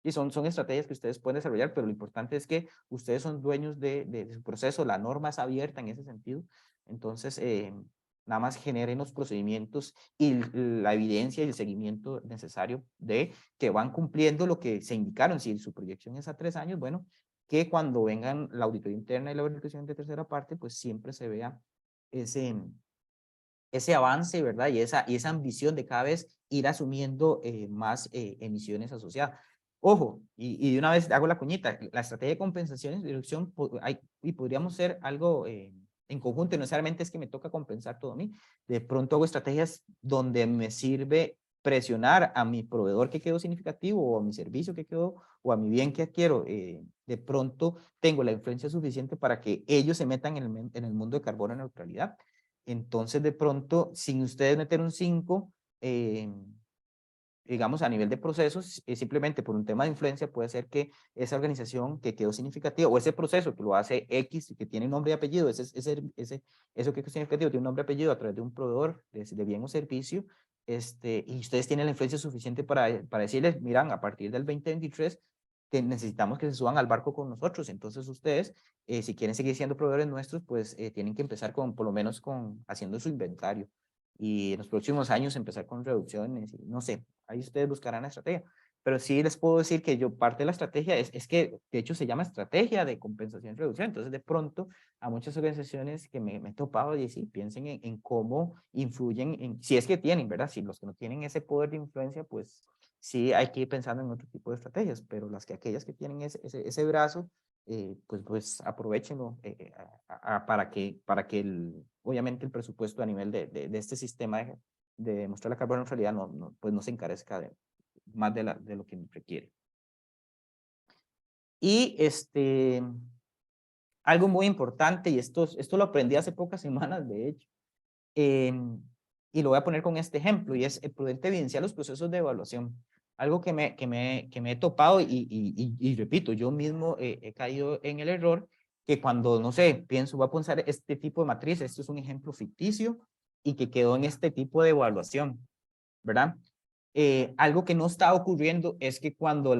y son estrategias que ustedes pueden desarrollar, pero lo importante es que ustedes son dueños de su proceso, la norma es abierta en ese sentido, entonces nada más generen los procedimientos y la evidencia y el seguimiento necesario de que van cumpliendo lo que se indicaron. Si su proyección es a 3 años, bueno, que cuando vengan la auditoría interna y la verificación de tercera parte, pues siempre se vea ese avance, ¿verdad? Y esa ambición de cada vez ir asumiendo más emisiones asociadas. Ojo, y de una vez hago la cuñita, la estrategia de compensaciones y reducción, y podríamos ser algo en conjunto, no necesariamente es que me toca compensar todo a mí, de pronto hago estrategias donde me sirve presionar a mi proveedor que quedó significativo, o a mi servicio que quedó, o a mi bien que adquiero, de pronto tengo la influencia suficiente para que ellos se metan en el mundo de carbono neutralidad. Entonces, de pronto, sin ustedes meter un 5, digamos, a nivel de procesos, simplemente por un tema de influencia puede ser que esa organización que quedó significativa, o ese proceso que lo hace X, que tiene nombre y apellido, eso que es significativo, tiene un nombre y apellido a través de un proveedor de bien o servicio, y ustedes tienen la influencia suficiente para decirles, miran, a partir del 2023, que necesitamos que se suban al barco con nosotros. Entonces ustedes, si quieren seguir siendo proveedores nuestros, pues tienen que empezar por lo menos haciendo su inventario. Y en los próximos años empezar con reducciones, no sé, ahí ustedes buscarán la estrategia. Pero sí les puedo decir que parte de la estrategia es que, de hecho, se llama estrategia de compensación y reducción. Entonces, de pronto, a muchas organizaciones que me he topado, y sí, piensen en cómo influyen, si es que tienen, ¿verdad? Si los que no tienen ese poder de influencia, pues sí hay que ir pensando en otro tipo de estrategias, pero aquellas que tienen ese brazo, pues aprovechenlo para que obviamente el presupuesto a nivel de este sistema de mostrar la carbono neutralidad pues no se encarezca más de lo que requiere. Y algo muy importante, y esto lo aprendí hace pocas semanas, de hecho, y lo voy a poner con este ejemplo, y es prudente evidenciar los procesos de evaluación. Algo que me he topado, y repito, yo mismo he caído en el error, que cuando, no sé, voy a pensar este tipo de matriz, esto es un ejemplo ficticio, y que quedó en este tipo de evaluación, ¿verdad? Algo que no está ocurriendo es que cuando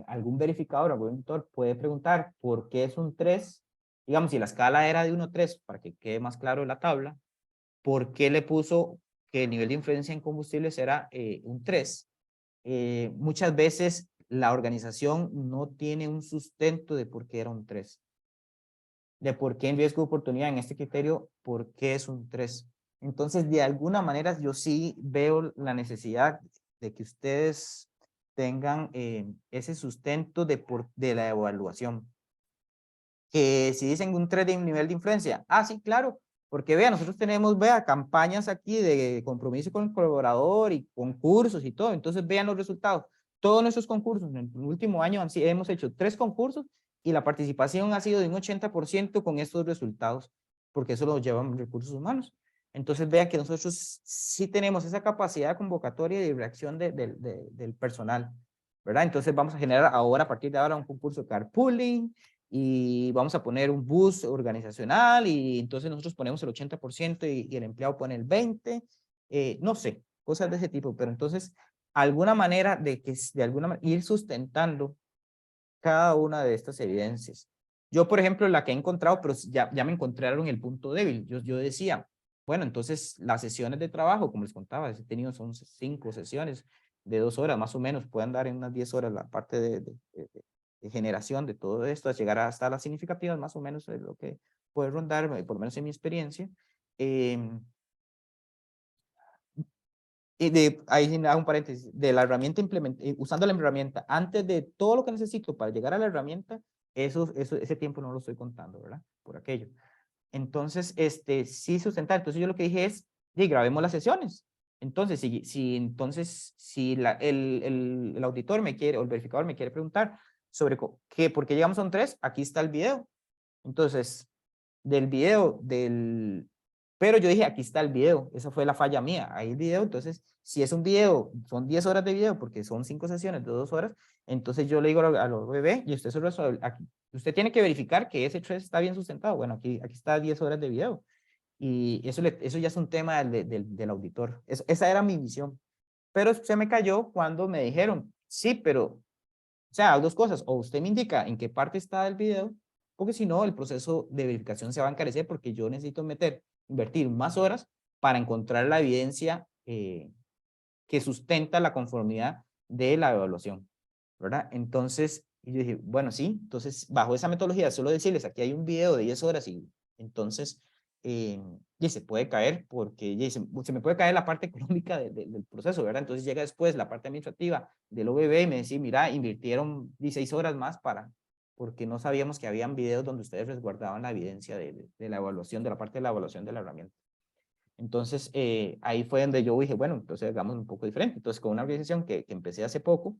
algún verificador, algún auditor puede preguntar por qué es un 3, digamos, si la escala era de 1 a 3, para que quede más claro la tabla, ¿por qué le puso que el nivel de influencia en combustibles era un 3? Muchas veces la organización no tiene un sustento de por qué era un 3, de por qué en riesgo de oportunidad en este criterio, por qué es un 3. Entonces, de alguna manera, yo sí veo la necesidad de que ustedes tengan ese sustento de la evaluación. Que si dicen un 3 de nivel de influencia, sí, claro, porque vean, nosotros tenemos, campañas aquí de compromiso con el colaborador y concursos y todo, entonces vean los resultados. Todos nuestros concursos, en el último año hemos hecho 3 concursos y la participación ha sido de un 80% con estos resultados, porque eso lo llevan recursos humanos. Entonces vean que nosotros sí tenemos esa capacidad convocatoria y de reacción del personal, ¿verdad? Entonces vamos a generar ahora, a partir de ahora, un concurso de carpooling, y vamos a poner un bus organizacional, y entonces nosotros ponemos el 80% y el empleado pone el 20%, no sé, cosas de ese tipo, pero entonces alguna manera ir sustentando cada una de estas evidencias. Yo, por ejemplo, la que he encontrado, pero ya me encontraron el punto débil. Yo decía, bueno, entonces las sesiones de trabajo, como les contaba, he tenido son 5 sesiones de 2 horas, más o menos, pueden dar en unas 10 horas la parte de generación de todo esto, llegar hasta las significativas, más o menos es lo que puede rondar, por lo menos en mi experiencia. Ahí hago un paréntesis, de la herramienta usando la herramienta, antes de todo lo que necesito para llegar a la herramienta, ese tiempo no lo estoy contando, ¿verdad? Por aquello. Entonces, sí sustentar. Entonces yo lo que dije es, grabemos las sesiones. Entonces, si el auditor me quiere, o el verificador me quiere preguntar sobre por qué llegamos a un 3, aquí está el video. Entonces, del video Pero yo dije, aquí está el video, esa fue la falla mía, ahí el video, entonces, si es un video, son 10 horas de video, porque son 5 sesiones de 2 horas, entonces yo le digo a los bebés, y usted aquí, usted tiene que verificar que ese thread está bien sustentado, bueno, aquí está 10 horas de video, y eso ya es un tema del auditor, esa era mi visión, pero se me cayó cuando me dijeron, sí, pero, o sea, dos cosas, o usted me indica en qué parte está el video, porque si no, el proceso de verificación se va a encarecer, porque yo necesito invertir más horas para encontrar la evidencia que sustenta la conformidad de la evaluación, ¿verdad? Entonces, yo dije, bueno, sí, entonces bajo esa metodología, solo decirles, aquí hay un video de 10 horas y entonces, y se puede caer porque se me puede caer la parte económica del proceso, ¿verdad? Entonces llega después la parte administrativa del OBB y me dice, mira, invirtieron 16 horas más porque no sabíamos que habían videos donde ustedes resguardaban la evidencia de la evaluación, de la parte de la evaluación de la herramienta. Entonces, ahí fue donde yo dije, bueno, entonces hagamos un poco diferente. Entonces, con una organización que empecé hace poco,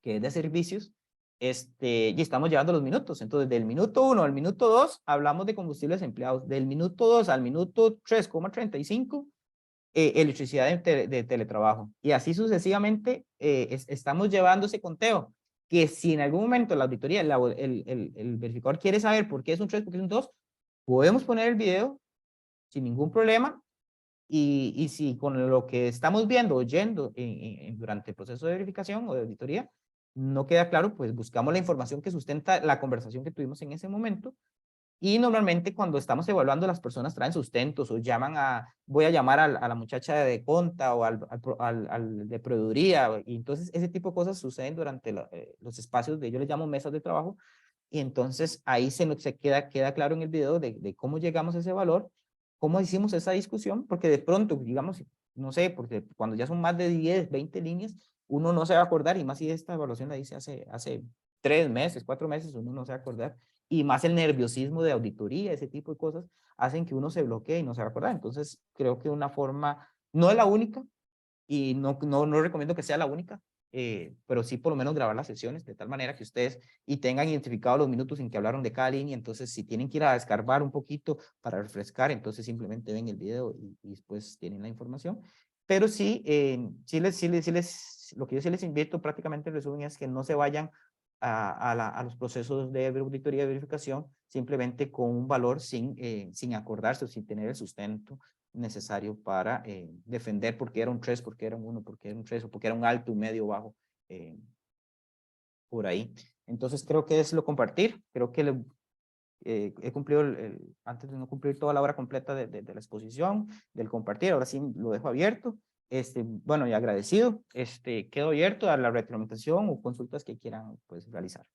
que es de servicios, y estamos llevando los minutos. Entonces, del minuto 1 al minuto 2, hablamos de combustibles empleados. Del minuto 2 al minuto 3,35, electricidad de teletrabajo. Y así sucesivamente, estamos llevando ese conteo, que si en algún momento la auditoría, el verificador quiere saber por qué es un 3, por qué es un 2, podemos poner el video sin ningún problema. Y si con lo que estamos viendo, oyendo durante el proceso de verificación o de auditoría, no queda claro, pues buscamos la información que sustenta la conversación que tuvimos en ese momento. Y normalmente cuando estamos evaluando, las personas traen sustentos o voy a llamar a la muchacha de conta o al de proveeduría. Y entonces ese tipo de cosas suceden durante los espacios yo les llamo mesas de trabajo. Y entonces ahí queda claro en el video de cómo llegamos a ese valor, cómo hicimos esa discusión, porque de pronto, digamos, no sé, porque cuando ya son más de 10, 20 líneas, uno no se va a acordar, y más si esta evaluación la hice hace 3 meses, 4 meses, uno no se va a acordar, y más el nerviosismo de auditoría, ese tipo de cosas, hacen que uno se bloquee y no se va a acordar. Entonces, creo que una forma, no es la única, y no recomiendo que sea la única, pero sí por lo menos grabar las sesiones de tal manera que ustedes tengan identificados los minutos en que hablaron de cada línea. Entonces, si tienen que ir a escarbar un poquito para refrescar, entonces simplemente ven el video y después tienen la información. Pero sí, lo que yo sí les invito prácticamente en resumen es que no se vayan a los procesos de auditoría y verificación simplemente con un valor sin acordarse o sin tener el sustento necesario para defender por qué era un 3, por qué era un 1, por qué era un 3, o por qué era un alto, un medio, bajo, por ahí. Entonces creo que es lo compartir, creo que he cumplido, antes de no cumplir toda la hora completa de la exposición, del compartir, ahora sí lo dejo abierto. Bueno, y agradecido, quedo abierto a la retroalimentación o consultas que quieran pues realizar.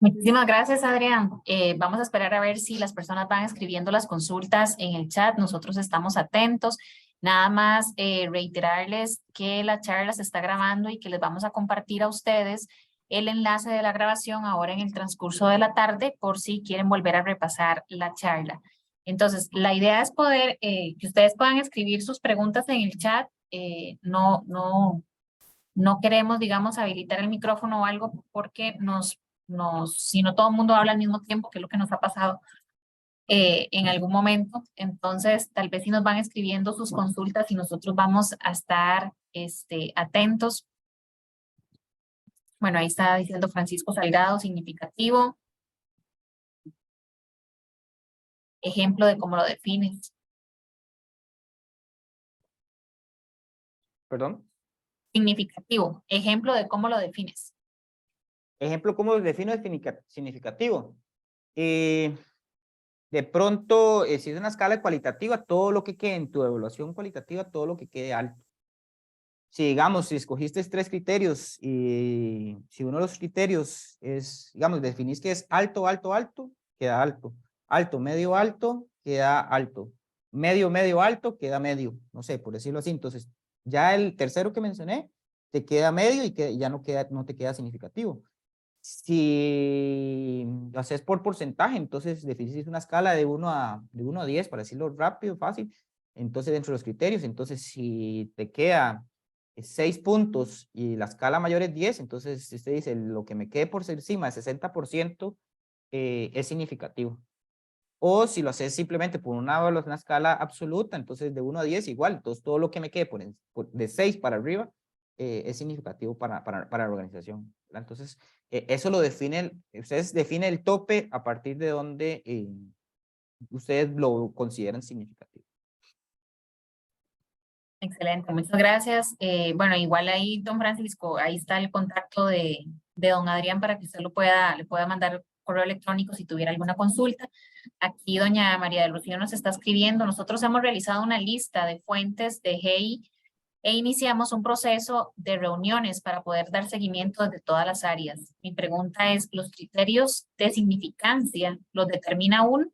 Muchísimas gracias, Adrián. Vamos a esperar a ver si las personas van escribiendo las consultas en el chat. Nosotros estamos atentos. Nada más reiterarles que la charla se está grabando y que les vamos a compartir a ustedes el enlace de la grabación ahora en el transcurso de la tarde por si quieren volver a repasar la charla. Entonces, la idea es poder, que ustedes puedan escribir sus preguntas en el chat. No queremos, digamos, habilitar el micrófono o algo porque si no todo el mundo habla al mismo tiempo, que es lo que nos ha pasado en algún momento. Entonces, tal vez si nos van escribiendo sus consultas y nosotros vamos a estar atentos. Bueno, ahí está diciendo Francisco Salgado, significativo. Ejemplo de cómo lo defines. ¿Perdón? Significativo. Ejemplo de cómo lo defines. Ejemplo, ¿cómo defino significativo? De pronto, si es una escala cualitativa, todo lo que quede en tu evaluación cualitativa, todo lo que quede alto. Si digamos, si escogiste 3 criterios y si uno de los criterios es, digamos, definís que es alto, alto, alto, queda alto. Alto, medio, alto, queda alto. Medio, medio, alto, queda medio. No sé, por decirlo así. Entonces, ya el tercero que mencioné, te queda medio y ya no te queda significativo. Si lo haces por porcentaje, entonces definís una escala de 1 a 10, para decirlo rápido, fácil. Entonces, dentro de los criterios, entonces si te queda 6 puntos y la escala mayor es 10, entonces usted dice, lo que me quede por encima de 60% es significativo. O si lo haces simplemente por una escala absoluta, entonces de 1 a 10 igual. Entonces todo lo que me quede de 6 para arriba es significativo para la organización, ¿verdad? Entonces eso lo define, ustedes definen el tope a partir de donde ustedes lo consideran significativo. Excelente, muchas gracias. Bueno, igual ahí, don Francisco, ahí está el contacto de don Adrián para que usted le pueda mandar correo electrónico si tuviera alguna consulta. Aquí doña María del Rocío nos está escribiendo. Nosotros hemos realizado una lista de fuentes de GEI e iniciamos un proceso de reuniones para poder dar seguimiento desde todas las áreas. Mi pregunta es, ¿los criterios de significancia los determina uno?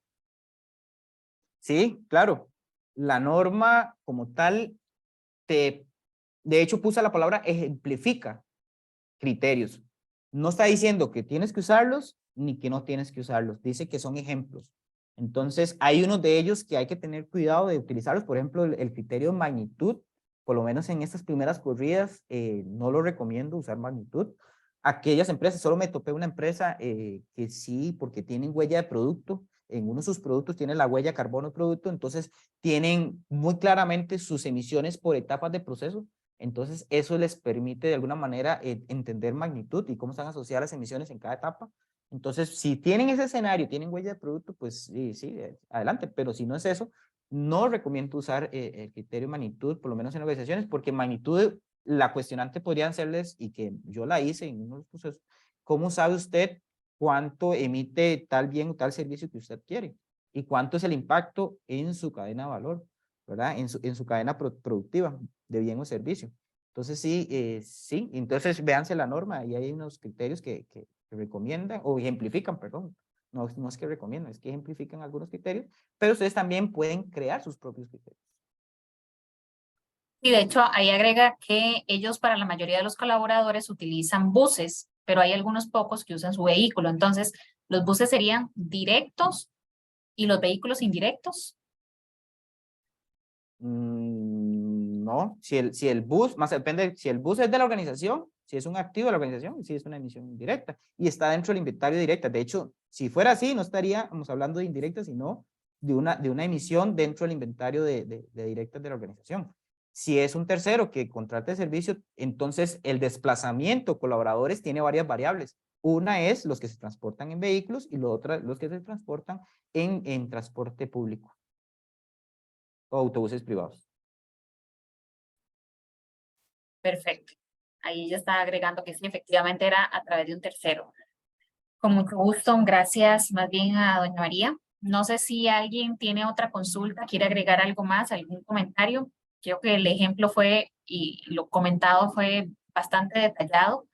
Sí, claro. La norma como tal de hecho puse la palabra ejemplifica criterios. No está diciendo que tienes que usarlos ni que no tienes que usarlos. Dice que son ejemplos. Entonces, hay unos de ellos que hay que tener cuidado de utilizarlos. Por ejemplo, el criterio de magnitud, por lo menos en estas primeras corridas, no lo recomiendo usar magnitud. Aquellas empresas, solo me topé una empresa que sí, porque tienen huella de producto. En uno de sus productos tiene la huella carbono producto, entonces tienen muy claramente sus emisiones por etapas de proceso. Entonces, eso les permite de alguna manera entender magnitud y cómo están asociadas las emisiones en cada etapa. Entonces, si tienen ese escenario, tienen huella de producto, pues sí, adelante. Pero si no es eso, no recomiendo usar el criterio magnitud, por lo menos en organizaciones, porque magnitud, la cuestionante podrían serles, y que yo la hice en unos procesos, ¿cómo sabe usted cuánto emite tal bien o tal servicio que usted quiere? ¿Y cuánto es el impacto en su cadena de valor? ¿Verdad? En su cadena productiva de bien o servicio. Entonces, sí, entonces véanse la norma y hay unos criterios que recomiendan o ejemplifican, perdón. No es que recomiendan, es que ejemplifican algunos criterios, pero ustedes también pueden crear sus propios criterios. Y de hecho, ahí agrega que ellos para la mayoría de los colaboradores utilizan buses, pero hay algunos pocos que usan su vehículo. Entonces, los buses serían directos y los vehículos indirectos. No, si el bus, más depende, si el bus es de la organización, si es un activo de la organización, si es una emisión indirecta y está dentro del inventario directa. De hecho, si fuera así, no estaríamos hablando de indirecta, sino de una emisión dentro del inventario de directas de la organización. Si es un tercero que contrata el servicio, entonces el desplazamiento colaboradores tiene varias variables. Una es los que se transportan en vehículos y la otra los que se transportan en transporte público o autobuses privados. Perfecto. Ahí ya está agregando que sí, efectivamente era a través de un tercero. Con mucho gusto, gracias más bien a doña María. No sé si alguien tiene otra consulta, quiere agregar algo más, algún comentario. Creo que el ejemplo fue, y lo comentado fue bastante detallado,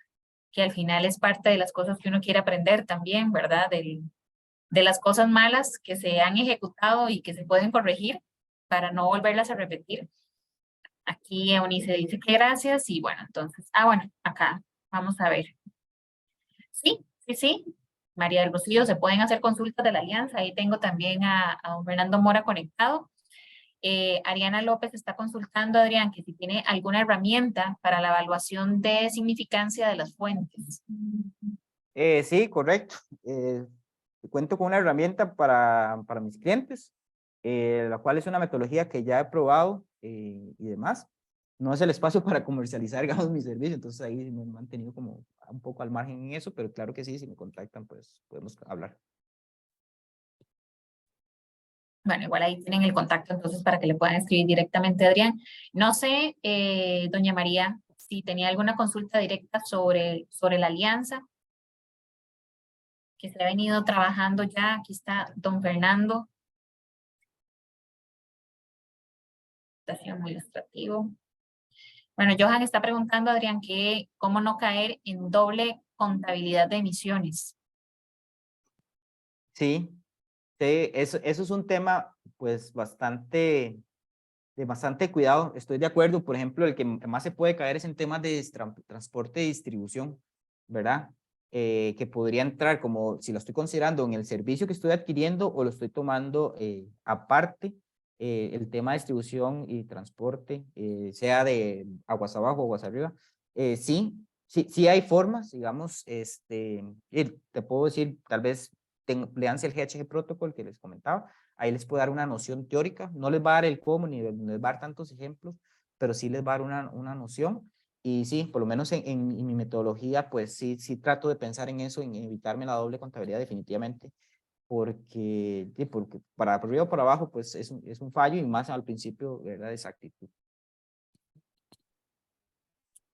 que al final es parte de las cosas que uno quiere aprender también, ¿verdad? De las cosas malas que se han ejecutado y que se pueden corregir para no volverlas a repetir. Aquí Eunice dice que gracias y bueno, entonces, bueno, acá vamos a ver. Sí. María del Rocío, se pueden hacer consultas de la alianza. Ahí tengo también a don Fernando Mora conectado. Ariana López está consultando, Adrián, que si tiene alguna herramienta para la evaluación de significancia de las fuentes. Sí, correcto. Cuento con una herramienta para mis clientes, la cual es una metodología que ya he probado y demás. No es el espacio para comercializar, digamos, mi servicio, entonces ahí me he mantenido como un poco al margen en eso, pero claro que sí, si me contactan, pues podemos hablar. Bueno, igual ahí tienen el contacto entonces para que le puedan escribir directamente a Adrián. No sé, doña María, si tenía alguna consulta directa sobre la alianza que se ha venido trabajando ya. Aquí está don Fernando. Muy ilustrativo. Bueno, Johan está preguntando, Adrián, que cómo no caer en doble contabilidad de emisiones. Sí, eso es un tema pues de bastante cuidado. Estoy de acuerdo, por ejemplo, el que más se puede caer es en temas de transporte y distribución, ¿verdad? Que podría entrar como si lo estoy considerando en el servicio que estoy adquiriendo o lo estoy tomando aparte, el tema de distribución y transporte, sea de aguas abajo o aguas arriba. Sí hay formas, digamos, te puedo decir tal vez leanse el GHG Protocol que les comentaba, ahí les puede dar una noción teórica, no les va a dar el cómo ni les va a dar tantos ejemplos, pero sí les va a dar una noción. Y sí, por lo menos en mi metodología, pues sí trato de pensar en eso, en evitarme la doble contabilidad definitivamente, porque para arriba o para abajo, pues es un fallo, y más al principio, ¿verdad? De exactitud.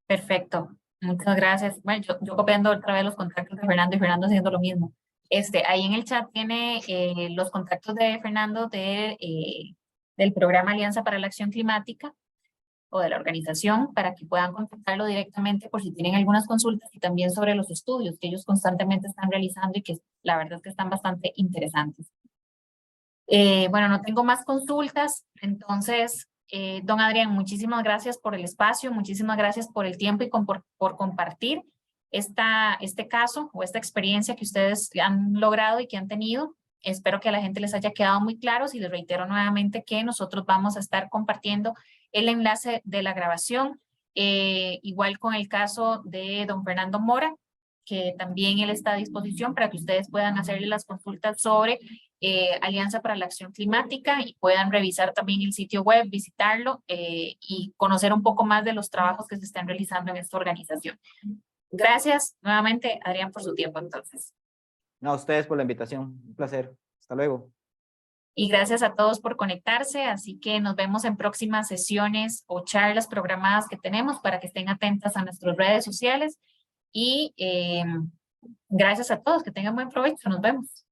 Perfecto, muchas gracias. Bueno, yo copiando otra vez los contactos de Fernando y Fernando haciendo lo mismo. Ahí en el chat tiene los contactos de Fernando del programa Alianza para la Acción Climática o de la organización para que puedan contactarlo directamente por si tienen algunas consultas, y también sobre los estudios que ellos constantemente están realizando y que la verdad es que están bastante interesantes. Bueno, no tengo más consultas, entonces, don Adrián, muchísimas gracias por el espacio, muchísimas gracias por el tiempo y por compartir este caso o esta experiencia que ustedes han logrado y que han tenido. Espero que a la gente les haya quedado muy claro, y les reitero nuevamente que nosotros vamos a estar compartiendo el enlace de la grabación, igual con el caso de don Fernando Mora, que también él está a disposición para que ustedes puedan hacerle las consultas sobre Alianza para la Acción Climática, y puedan revisar también el sitio web, visitarlo y conocer un poco más de los trabajos que se están realizando en esta organización. Gracias nuevamente, Adrián, por su tiempo entonces. No, a ustedes por la invitación, un placer. Hasta luego. Y gracias a todos por conectarse, así que nos vemos en próximas sesiones o charlas programadas que tenemos, para que estén atentas a nuestras redes sociales, y gracias a todos, que tengan buen provecho, nos vemos.